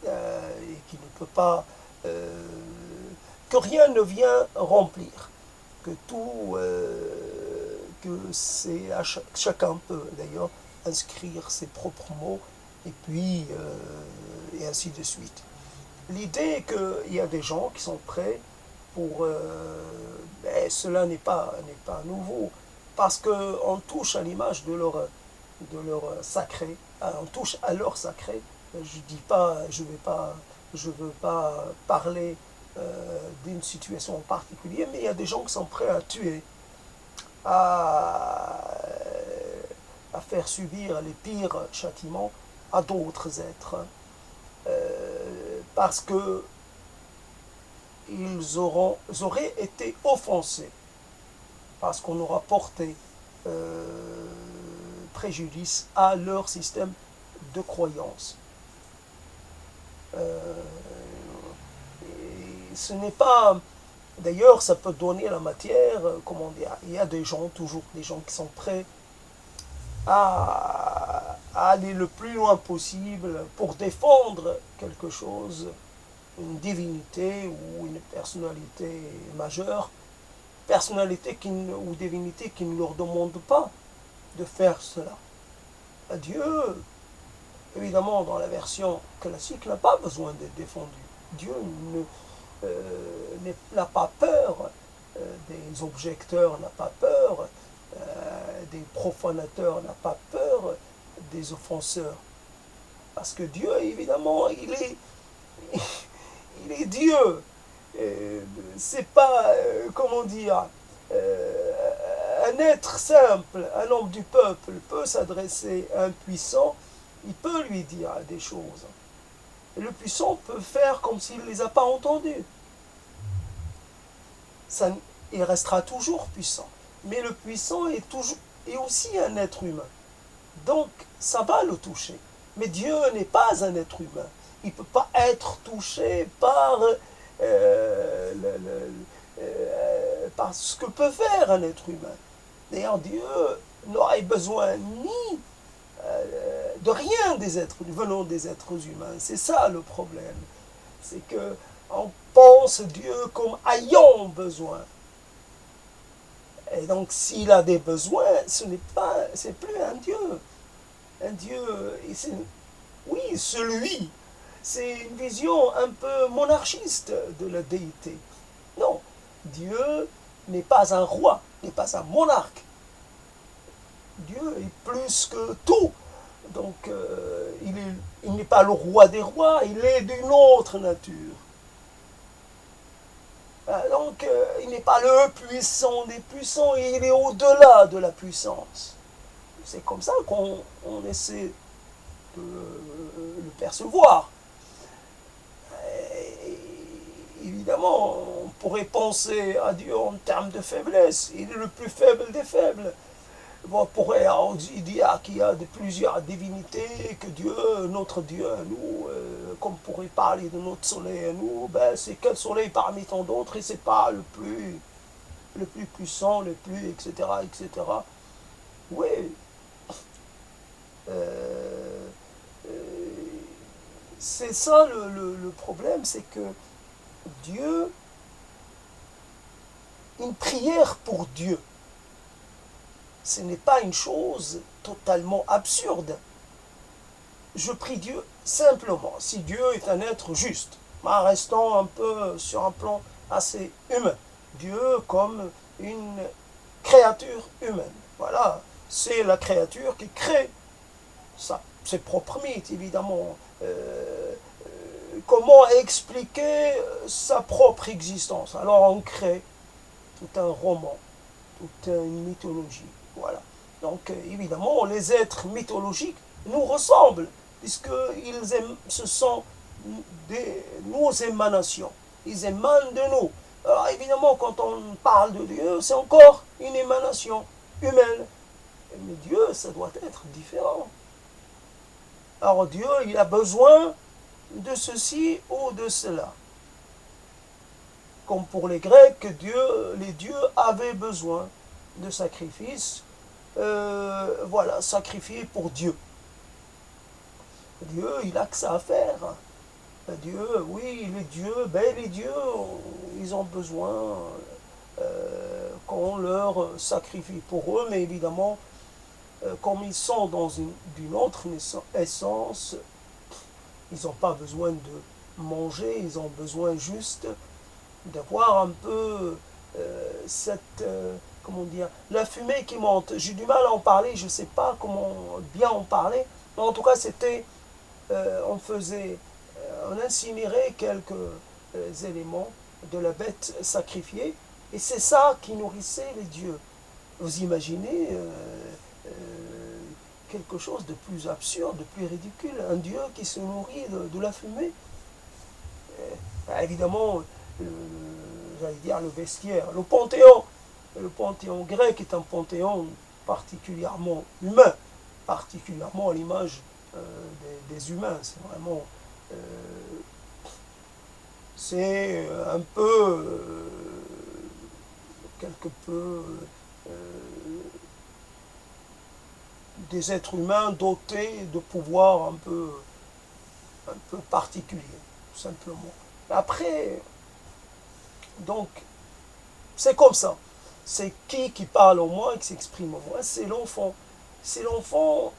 et qui ne peut pas, que rien ne vient remplir, que que c'est chacun peut d'ailleurs inscrire ses propres mots et puis et ainsi de suite. L'idée est qu'il y a des gens qui sont prêts pour... mais cela n'est pas nouveau, parce qu'on touche à l'image de leur sacré, on touche à leur sacré. Je dis pas, je veux pas parler d'une situation en particulier, mais il y a des gens qui sont prêts à tuer, à, faire subir les pires châtiments à d'autres êtres, parce que ils auraient été offensés, parce qu'on aura porté préjudice à leur système de croyance. Ce n'est pas... D'ailleurs, ça peut donner la matière, comment dire, il y a des gens, toujours des gens qui sont prêts à aller le plus loin possible pour défendre quelque chose, une divinité ou une personnalité majeure, personnalité ou divinité qui ne leur demande pas de faire cela. Dieu, évidemment, dans la version classique, n'a pas besoin d'être défendu. Dieu n'a pas peur des objecteurs, n'a pas peur des profanateurs, n'a pas peur des offenseurs. Parce que Dieu, évidemment, il est Dieu. C'est pas, comment dire, un être simple, un homme du peuple peut s'adresser à un puissant, il peut lui dire des choses. Et le puissant peut faire comme s'il ne les a pas entendues. Il restera toujours puissant. Mais le puissant est aussi un être humain. Donc, ça va le toucher. Mais Dieu n'est pas un être humain. Il ne peut pas être touché par ce que peut faire un être humain. D'ailleurs, Dieu n'aurait besoin ni de rien venant des êtres humains. C'est ça le problème. C'est qu'on pense Dieu comme ayant besoin. Et donc, s'il a des besoins, c'est plus un Dieu. Un Dieu, oui, c'est une vision un peu monarchiste de la déité. Non, Dieu n'est pas un roi, n'est pas un monarque. Dieu est plus que tout. Donc, il n'est pas le roi des rois, il est d'une autre nature. Donc, il n'est pas le puissant des puissants, il est au-delà de la puissance. C'est comme ça qu'on essaie de le percevoir. Et, évidemment, on pourrait penser à Dieu en termes de faiblesse. Il est le plus faible des faibles. On pourrait aussi dire qu'il y a plusieurs divinités, que Dieu, notre Dieu à nous, comme on pourrait parler de notre soleil à nous, c'est quel soleil parmi tant d'autres, et c'est pas le plus puissant, le plus, etc., etc. Oui. C'est ça le problème, c'est que Dieu, une prière pour Dieu, ce n'est pas une chose totalement absurde. Je prie Dieu simplement, si Dieu est un être juste, en restant un peu sur un plan assez humain. Dieu comme une créature humaine. Voilà, c'est la créature qui crée ça, ses propres mythes, évidemment. Comment expliquer sa propre existence? Alors on crée tout un roman, toute une mythologie. Voilà. Donc, évidemment, les êtres mythologiques nous ressemblent, ce sont nos émanations. Ils émanent de nous. Alors, évidemment, quand on parle de Dieu, c'est encore une émanation humaine. Mais Dieu, ça doit être différent. Alors, Dieu, il a besoin de ceci ou de cela. Comme pour les Grecs, les dieux avaient besoin de sacrifices. Voilà, sacrifier pour Dieu. Dieu, il a que ça à faire. Dieu, oui, les dieux, ils ont besoin qu'on on leur sacrifie pour eux, mais évidemment, comme ils sont dans d'une autre essence, ils n'ont pas besoin de manger, ils ont besoin juste d'avoir un peu cette, comment dire, la fumée qui monte. J'ai du mal à en parler, je ne sais pas comment bien en parler, mais en tout cas c'était, on incinérait quelques éléments de la bête sacrifiée, et c'est ça qui nourrissait les dieux. Vous imaginez quelque chose de plus absurde, de plus ridicule, un dieu qui se nourrit de la fumée. Évidemment, j'allais dire le bestiaire, le panthéon grec est un panthéon particulièrement humain, particulièrement à l'image des humains. C'est vraiment, c'est un peu, quelque peu, des êtres humains dotés de pouvoirs un peu particuliers, tout simplement. Après, donc, c'est comme ça. C'est qui parle en moi et qui s'exprime en moi? C'est l'enfant. C'est l'enfant,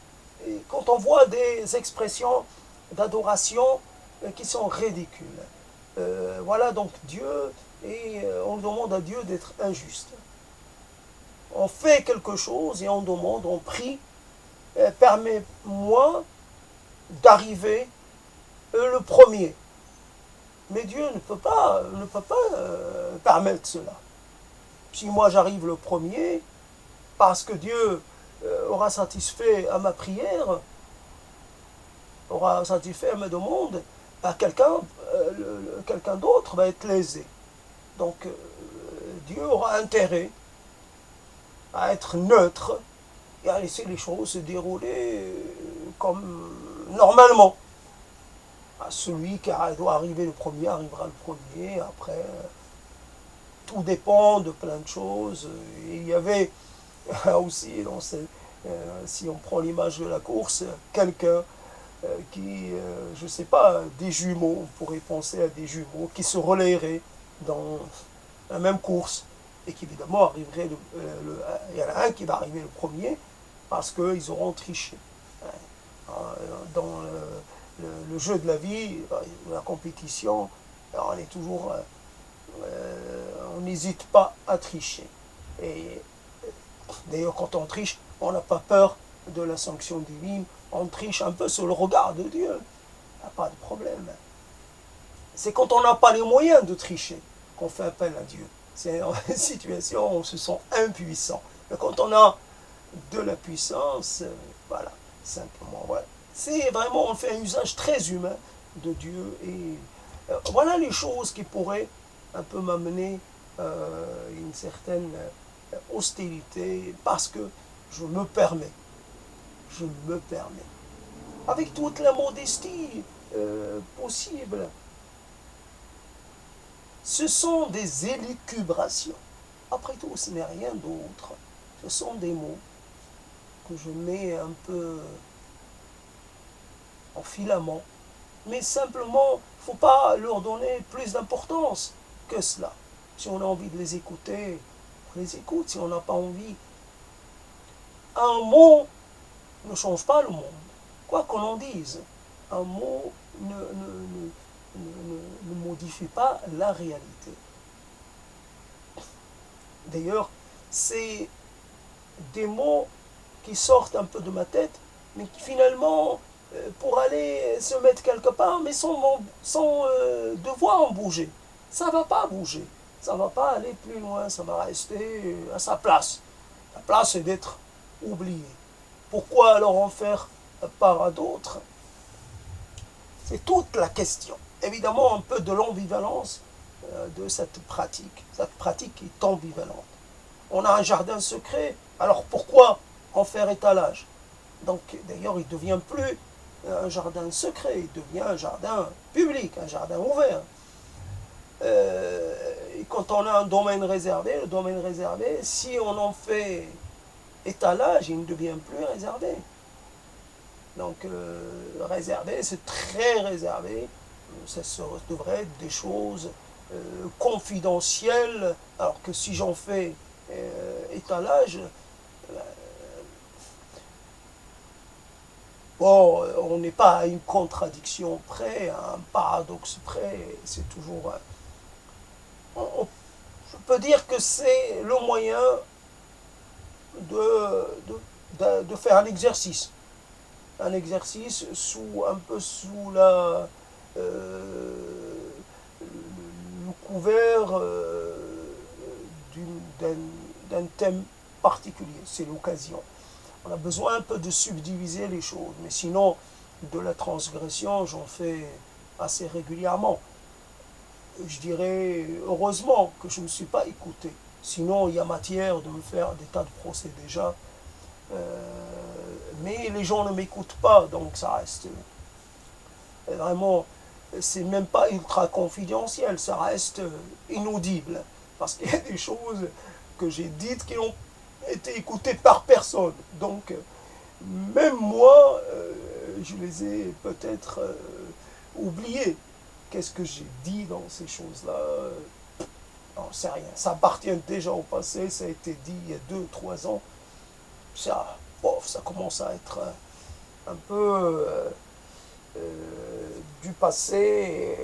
et quand on voit des expressions d'adoration qui sont ridicules. Voilà donc Dieu, et on demande à Dieu d'être injuste. On fait quelque chose et on demande, on prie, permets-moi d'arriver le premier. Mais Dieu ne peut pas permettre cela. Si moi j'arrive le premier, parce que Dieu aura satisfait à ma prière, aura satisfait à ma demande, bah quelqu'un d'autre va être lésé. Donc Dieu aura intérêt à être neutre et à laisser les choses se dérouler comme normalement. Celui qui doit arriver le premier arrivera le premier. Après, tout dépend de plein de choses. Et il y avait aussi, si on prend l'image de la course, quelqu'un qui, je ne sais pas, des jumeaux, on pourrait penser à des jumeaux qui se relaieraient dans la même course et qui évidemment arriverait, il y en a un qui va arriver le premier parce qu'ils auront triché. Dans le jeu de la vie, la compétition, on est toujours, on n'hésite pas à tricher. Et d'ailleurs, quand on triche, on n'a pas peur de la sanction divine. On triche un peu sur le regard de Dieu. Il n'y a pas de problème. C'est quand on n'a pas les moyens de tricher qu'on fait appel à Dieu. C'est une situation où on se sent impuissant. Mais quand on a de la puissance, voilà, simplement, voilà. C'est vraiment, on fait un usage très humain de Dieu. Et voilà les choses qui pourraient un peu m'amener une certaine hostilité, parce que je me permets, avec toute la modestie possible. Ce sont des élucubrations. Après tout, ce n'est rien d'autre. Ce sont des mots que je mets un peu en filament. Mais simplement, il ne faut pas leur donner plus d'importance que cela. Si on a envie de les écouter, on les écoute. Si on n'a pas envie, un mot ne change pas le monde. Quoi qu'on en dise, un mot ne modifie pas la réalité. D'ailleurs, c'est des mots qui sortent un peu de ma tête, mais qui finalement, pour aller se mettre quelque part, mais sans devoir en bouger. Ça ne va pas bouger. Ça ne va pas aller plus loin. Ça va rester à sa place. La place, c'est d'être oublié. Pourquoi alors en faire part à d'autres? C'est toute la question. Évidemment, un peu de l'ambivalence de cette pratique. Cette pratique est ambivalente. On a un jardin secret, alors pourquoi en faire étalage? Donc, d'ailleurs, il ne devient plus un jardin secret, il devient un jardin public, un jardin ouvert. Et quand on a un domaine réservé, le domaine réservé, si on en fait étalage, il ne devient plus réservé. Donc, réservé, c'est très réservé. Ça devrait être des choses confidentielles, alors que si j'en fais étalage, bon, on n'est pas à une contradiction près, à un paradoxe près, c'est toujours... je peux dire que c'est le moyen de faire un exercice un peu sous le couvert d'un thème particulier. C'est l'occasion. On a besoin un peu de subdiviser les choses, mais sinon, de la transgression, j'en fais assez régulièrement. Je dirais heureusement que je ne me suis pas écouté. Sinon, il y a matière de me faire des tas de procès déjà. Mais les gens ne m'écoutent pas, donc ça reste vraiment, c'est même pas ultra confidentiel, ça reste inaudible. Parce qu'il y a des choses que j'ai dites qui n'ont été écoutées par personne. Donc, même moi, je les ai peut-être oubliées. Qu'est-ce que j'ai dit dans ces choses-là? Non, c'est rien. Ça appartient déjà au passé, ça a été dit il y a 2 ou 3 ans. Ça, bof, ça commence à être un peu du passé,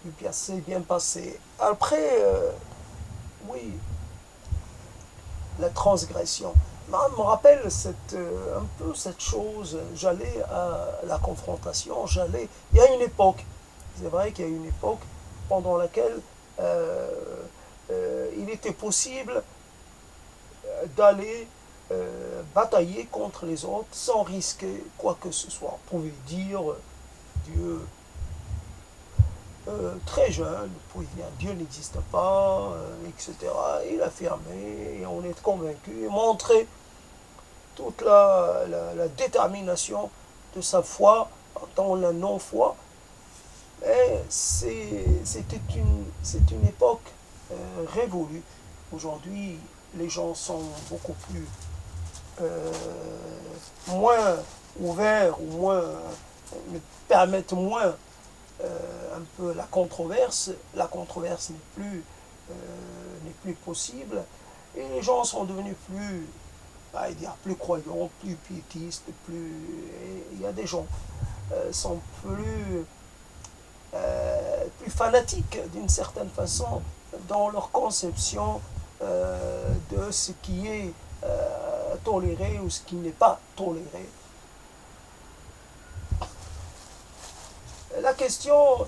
du passé bien passé. Après, oui, la transgression. Je me rappelle un peu cette chose, j'allais à la confrontation, il y a une époque, c'est vrai qu'il y a une époque pendant laquelle il était possible d'aller batailler contre les autres sans risquer quoi que ce soit. On pouvait dire Dieu très jeune, vous pouvez dire Dieu n'existe pas, etc. Il affirmait, et on est convaincu, et montrer toute la détermination de sa foi dans la non-foi. Mais c'est une époque révolue. Aujourd'hui, les gens sont beaucoup plus moins ouverts, ou moins permettent moins un peu la controverse. La controverse n'est plus possible, et les gens sont devenus plus croyants, plus piétistes, il y a des gens sont plus fanatiques d'une certaine façon dans leur conception de ce qui est toléré ou ce qui n'est pas toléré. La question,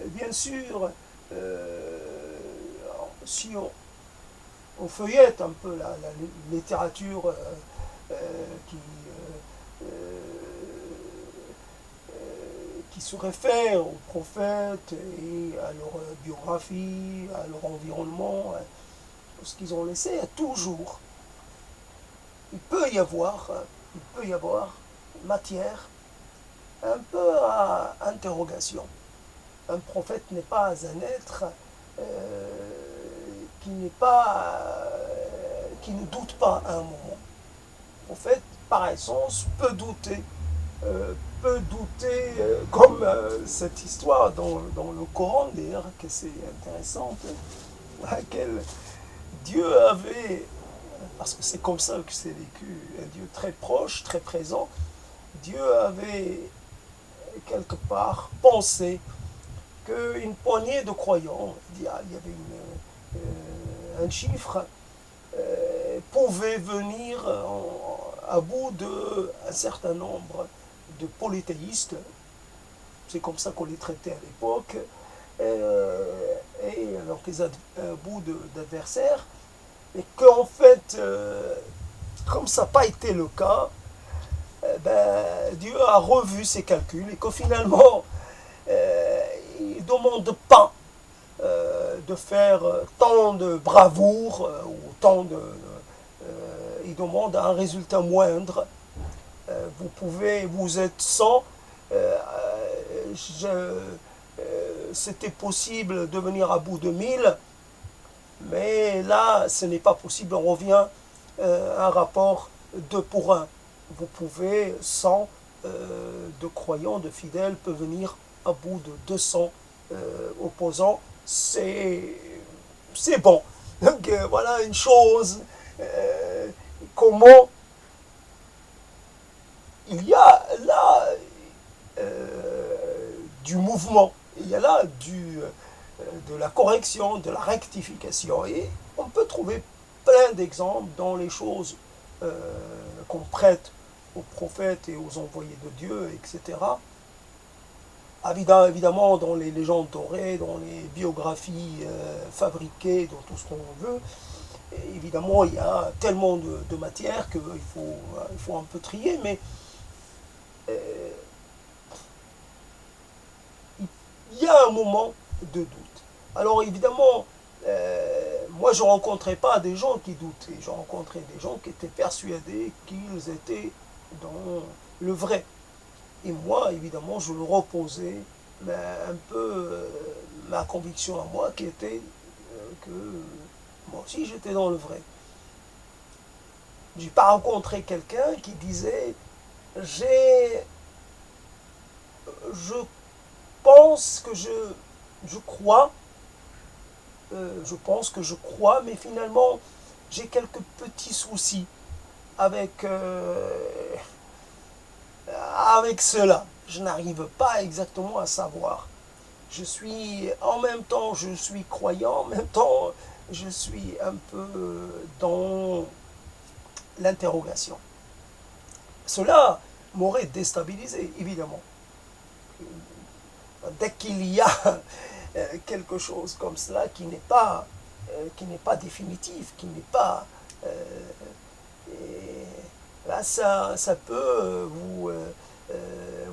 bien sûr, si on feuillette un peu la littérature qui se réfère aux prophètes et à leur biographie, à leur environnement, ce qu'ils ont laissé, il peut y avoir matière un peu à interrogation. Un prophète n'est pas un être qui ne doute pas à un moment. Le prophète, par essence, peut douter, comme cette histoire dans le Coran, d'ailleurs, que c'est intéressante, à laquelle Dieu avait, parce que c'est comme ça que c'est vécu, un Dieu très proche, très présent, Dieu avait quelque part pensé qu'une poignée de croyants, il y avait un chiffre, pouvait venir à bout d'un certain nombre de polythéistes. C'est comme ça qu'on les traitait à l'époque. Et alors qu'ils avaient à bout d'adversaires. Et qu'en fait, comme ça n'a pas été le cas, Dieu a revu ses calculs et que finalement, il ne demande pas de faire tant de bravoure ou il demande un résultat moindre. Vous êtes 100, c'était possible de venir à bout de 1000, mais là, ce n'est pas possible, on revient à un rapport 2 pour 1. Vous pouvez, 100 de croyants, de fidèles, peuvent venir à bout de 200 opposants. C'est c'est bon. Donc voilà une chose, comment il y a là du mouvement, il y a là de la correction, de la rectification. Et on peut trouver plein d'exemples dans les choses qu'on prête aux prophètes et aux envoyés de Dieu, etc. Évidemment, dans les légendes dorées, dans les biographies fabriquées, dans tout ce qu'on veut, évidemment, il y a tellement de matière qu'il faut un peu trier, mais euh, il y a un moment de doute. Alors évidemment, moi je ne rencontrais pas des gens qui doutaient, je rencontrais des gens qui étaient persuadés qu'ils étaient dans le vrai. Et moi, évidemment, je leur opposais un peu ma conviction à moi qui était que moi aussi j'étais dans le vrai. J'ai pas rencontré quelqu'un qui disait j'ai je pense que je crois, je pense que je crois, mais finalement j'ai quelques petits soucis avec avec cela. Je n'arrive pas exactement à savoir. Je suis en même temps je suis croyant, en même temps je suis un peu dans l'interrogation. Cela m'aurait déstabilisé, évidemment. Dès qu'il y a quelque chose comme cela qui n'est pas définitif, qui n'est pas là ça peut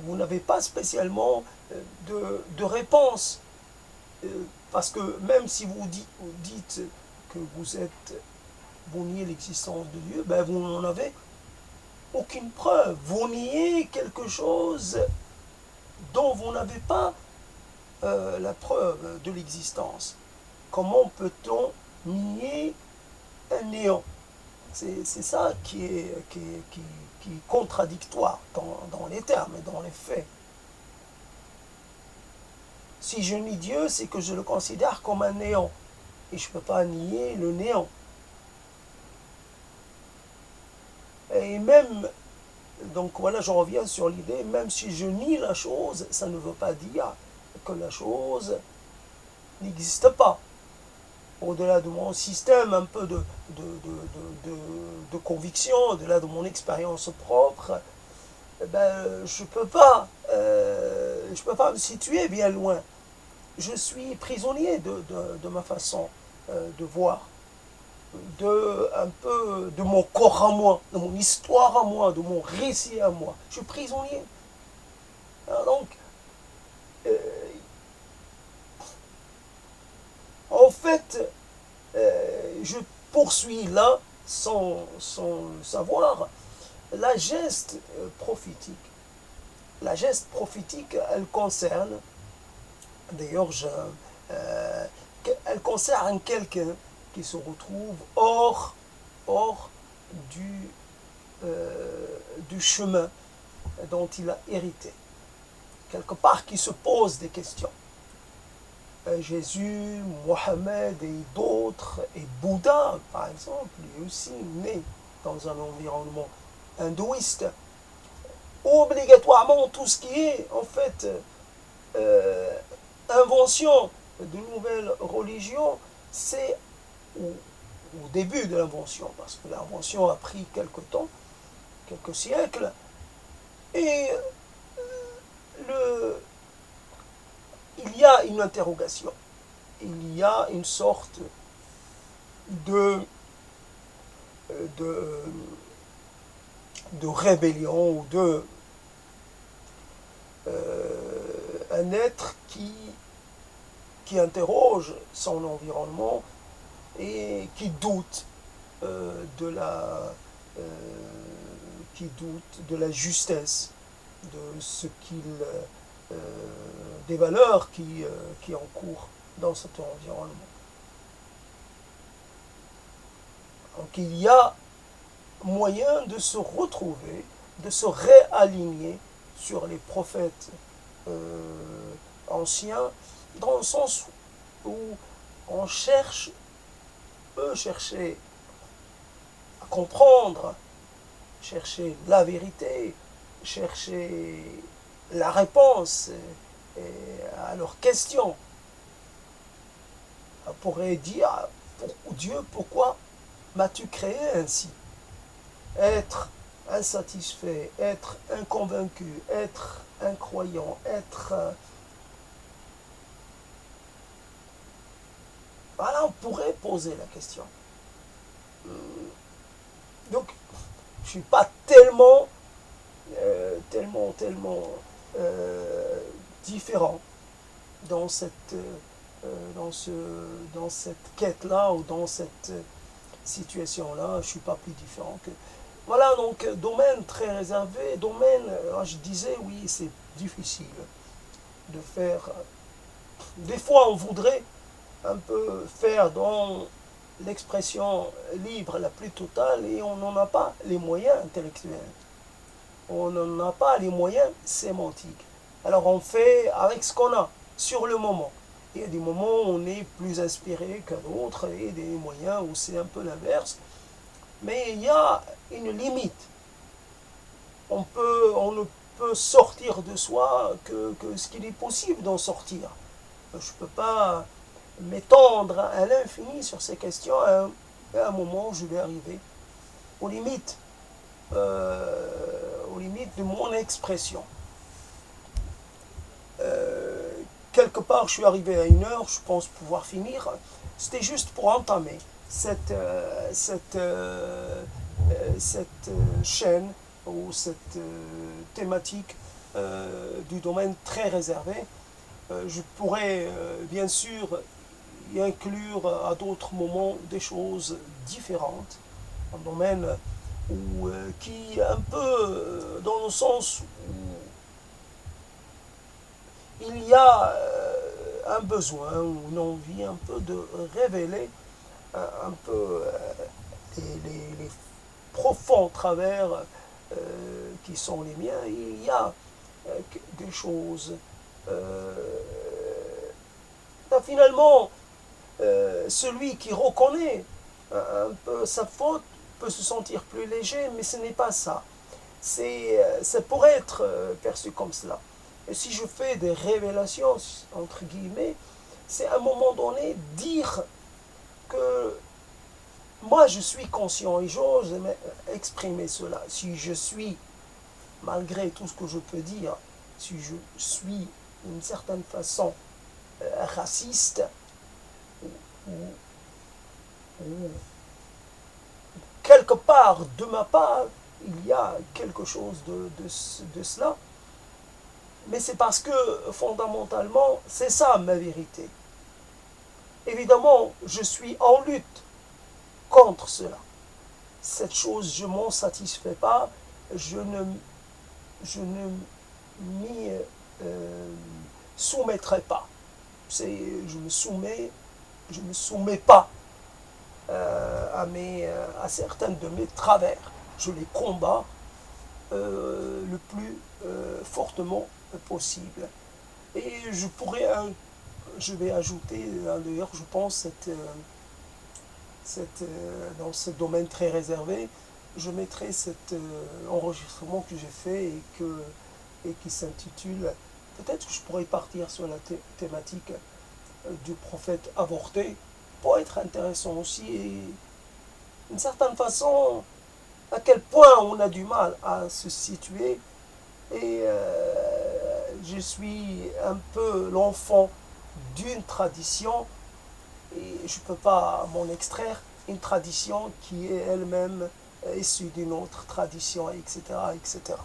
vous n'avez pas spécialement de réponse parce que même si vous dites que vous niez l'existence de Dieu, ben vous n'en avez aucune preuve. Vous niez quelque chose dont vous n'avez pas la preuve de l'existence. Comment peut-on nier un néant? C'est ça qui est contradictoire dans les termes et dans les faits. Si je nie Dieu, c'est que je le considère comme un néant. Et je ne peux pas nier le néant. Et même, donc voilà, je reviens sur l'idée, même si je nie la chose, ça ne veut pas dire que la chose n'existe pas. Au-delà de mon système un peu de conviction, au-delà de mon expérience propre, ben, je peux pas me situer bien loin. Je suis prisonnier de ma façon de voir, un peu de mon corps à moi, de mon histoire à moi, de mon récit à moi. Je suis prisonnier. Alors donc, euh, en fait, je poursuis là, sans le savoir, la geste prophétique. La geste prophétique, elle concerne, d'ailleurs, euh, elle concerne quelqu'un qui se retrouve hors du, du chemin dont il a hérité. Quelque part qui se pose des questions. Jésus, Mohammed et d'autres, et Bouddha par exemple, lui aussi né dans un environnement hindouiste, obligatoirement tout ce qui est en fait euh, invention de nouvelles religions, c'est au début de l'invention, parce que l'invention a pris quelques temps, quelques siècles, et le, il y a une interrogation, il y a une sorte de, de, de rébellion ou de un être qui interroge son environnement et euh, qui doute de la justesse de ce qu'il des valeurs qui encourent dans cet environnement. Donc il y a moyen de se retrouver, de se réaligner sur les prophètes anciens, dans le sens où on cherche peut chercher à comprendre, chercher la vérité, chercher la réponse à leurs questions. On pourrait dire, Dieu, pourquoi m'as-tu créé ainsi? Être insatisfait, être inconvaincu, être incroyant, être... Voilà, on pourrait poser la question. Donc, je ne suis pas tellement différent dans cette, dans cette quête-là ou dans cette situation-là. Je ne suis pas plus différent que... Voilà, donc, domaine très réservé, domaine, je disais, oui, c'est difficile de faire... Des fois, on voudrait un peu faire dans l'expression libre la plus totale et on n'en a pas les moyens intellectuels. On n'en a pas les moyens sémantiques. Alors on fait avec ce qu'on a sur le moment. Il y a des moments où on est plus inspiré que d'autres et des moyens où c'est un peu l'inverse. Mais il y a une limite. On ne peut sortir de soi que ce qu'il est possible d'en sortir. Je ne peux pas m'étendre à l'infini sur ces questions. À un moment, je vais arriver aux limites de mon expression. Quelque part, je suis arrivé à 1 heure, je pense pouvoir finir. C'était juste pour entamer cette chaîne ou cette thématique du domaine très réservé. Je pourrais bien sûr y inclure à d'autres moments des choses différentes, un domaine qui est un peu dans le sens où il y a un besoin ou une envie un peu de révéler un peu les profonds travers qui sont les miens. Il y a des choses finalement celui qui reconnaît un peu sa faute peut se sentir plus léger, mais ce n'est pas ça. Ça pourrait être perçu comme cela. Et si je fais des révélations, entre guillemets, c'est à un moment donné dire que moi je suis conscient et j'ose exprimer cela. Si je suis, malgré tout ce que je peux dire, si je suis d'une certaine façon raciste, ou quelque part de ma part, il y a quelque chose de cela. Mais c'est parce que fondamentalement, c'est ça ma vérité. Évidemment, je suis en lutte contre cela. Cette chose, je ne m'en satisfais pas, je ne m'y soumettrai pas. Je me soumets pas à certains de mes travers. Je les combats le plus fortement possible. Et je vais ajouter, d'ailleurs, je pense, dans ce domaine très réservé, je mettrai cet enregistrement que j'ai fait et qui s'intitule, peut-être que je pourrais partir sur la thématique du prophète avorté, pour être intéressant aussi, et d'une certaine façon, à quel point on a du mal à se situer, et je suis un peu l'enfant d'une tradition, et je ne peux pas m'en extraire, une tradition qui est elle-même issue d'une autre tradition, etc., etc.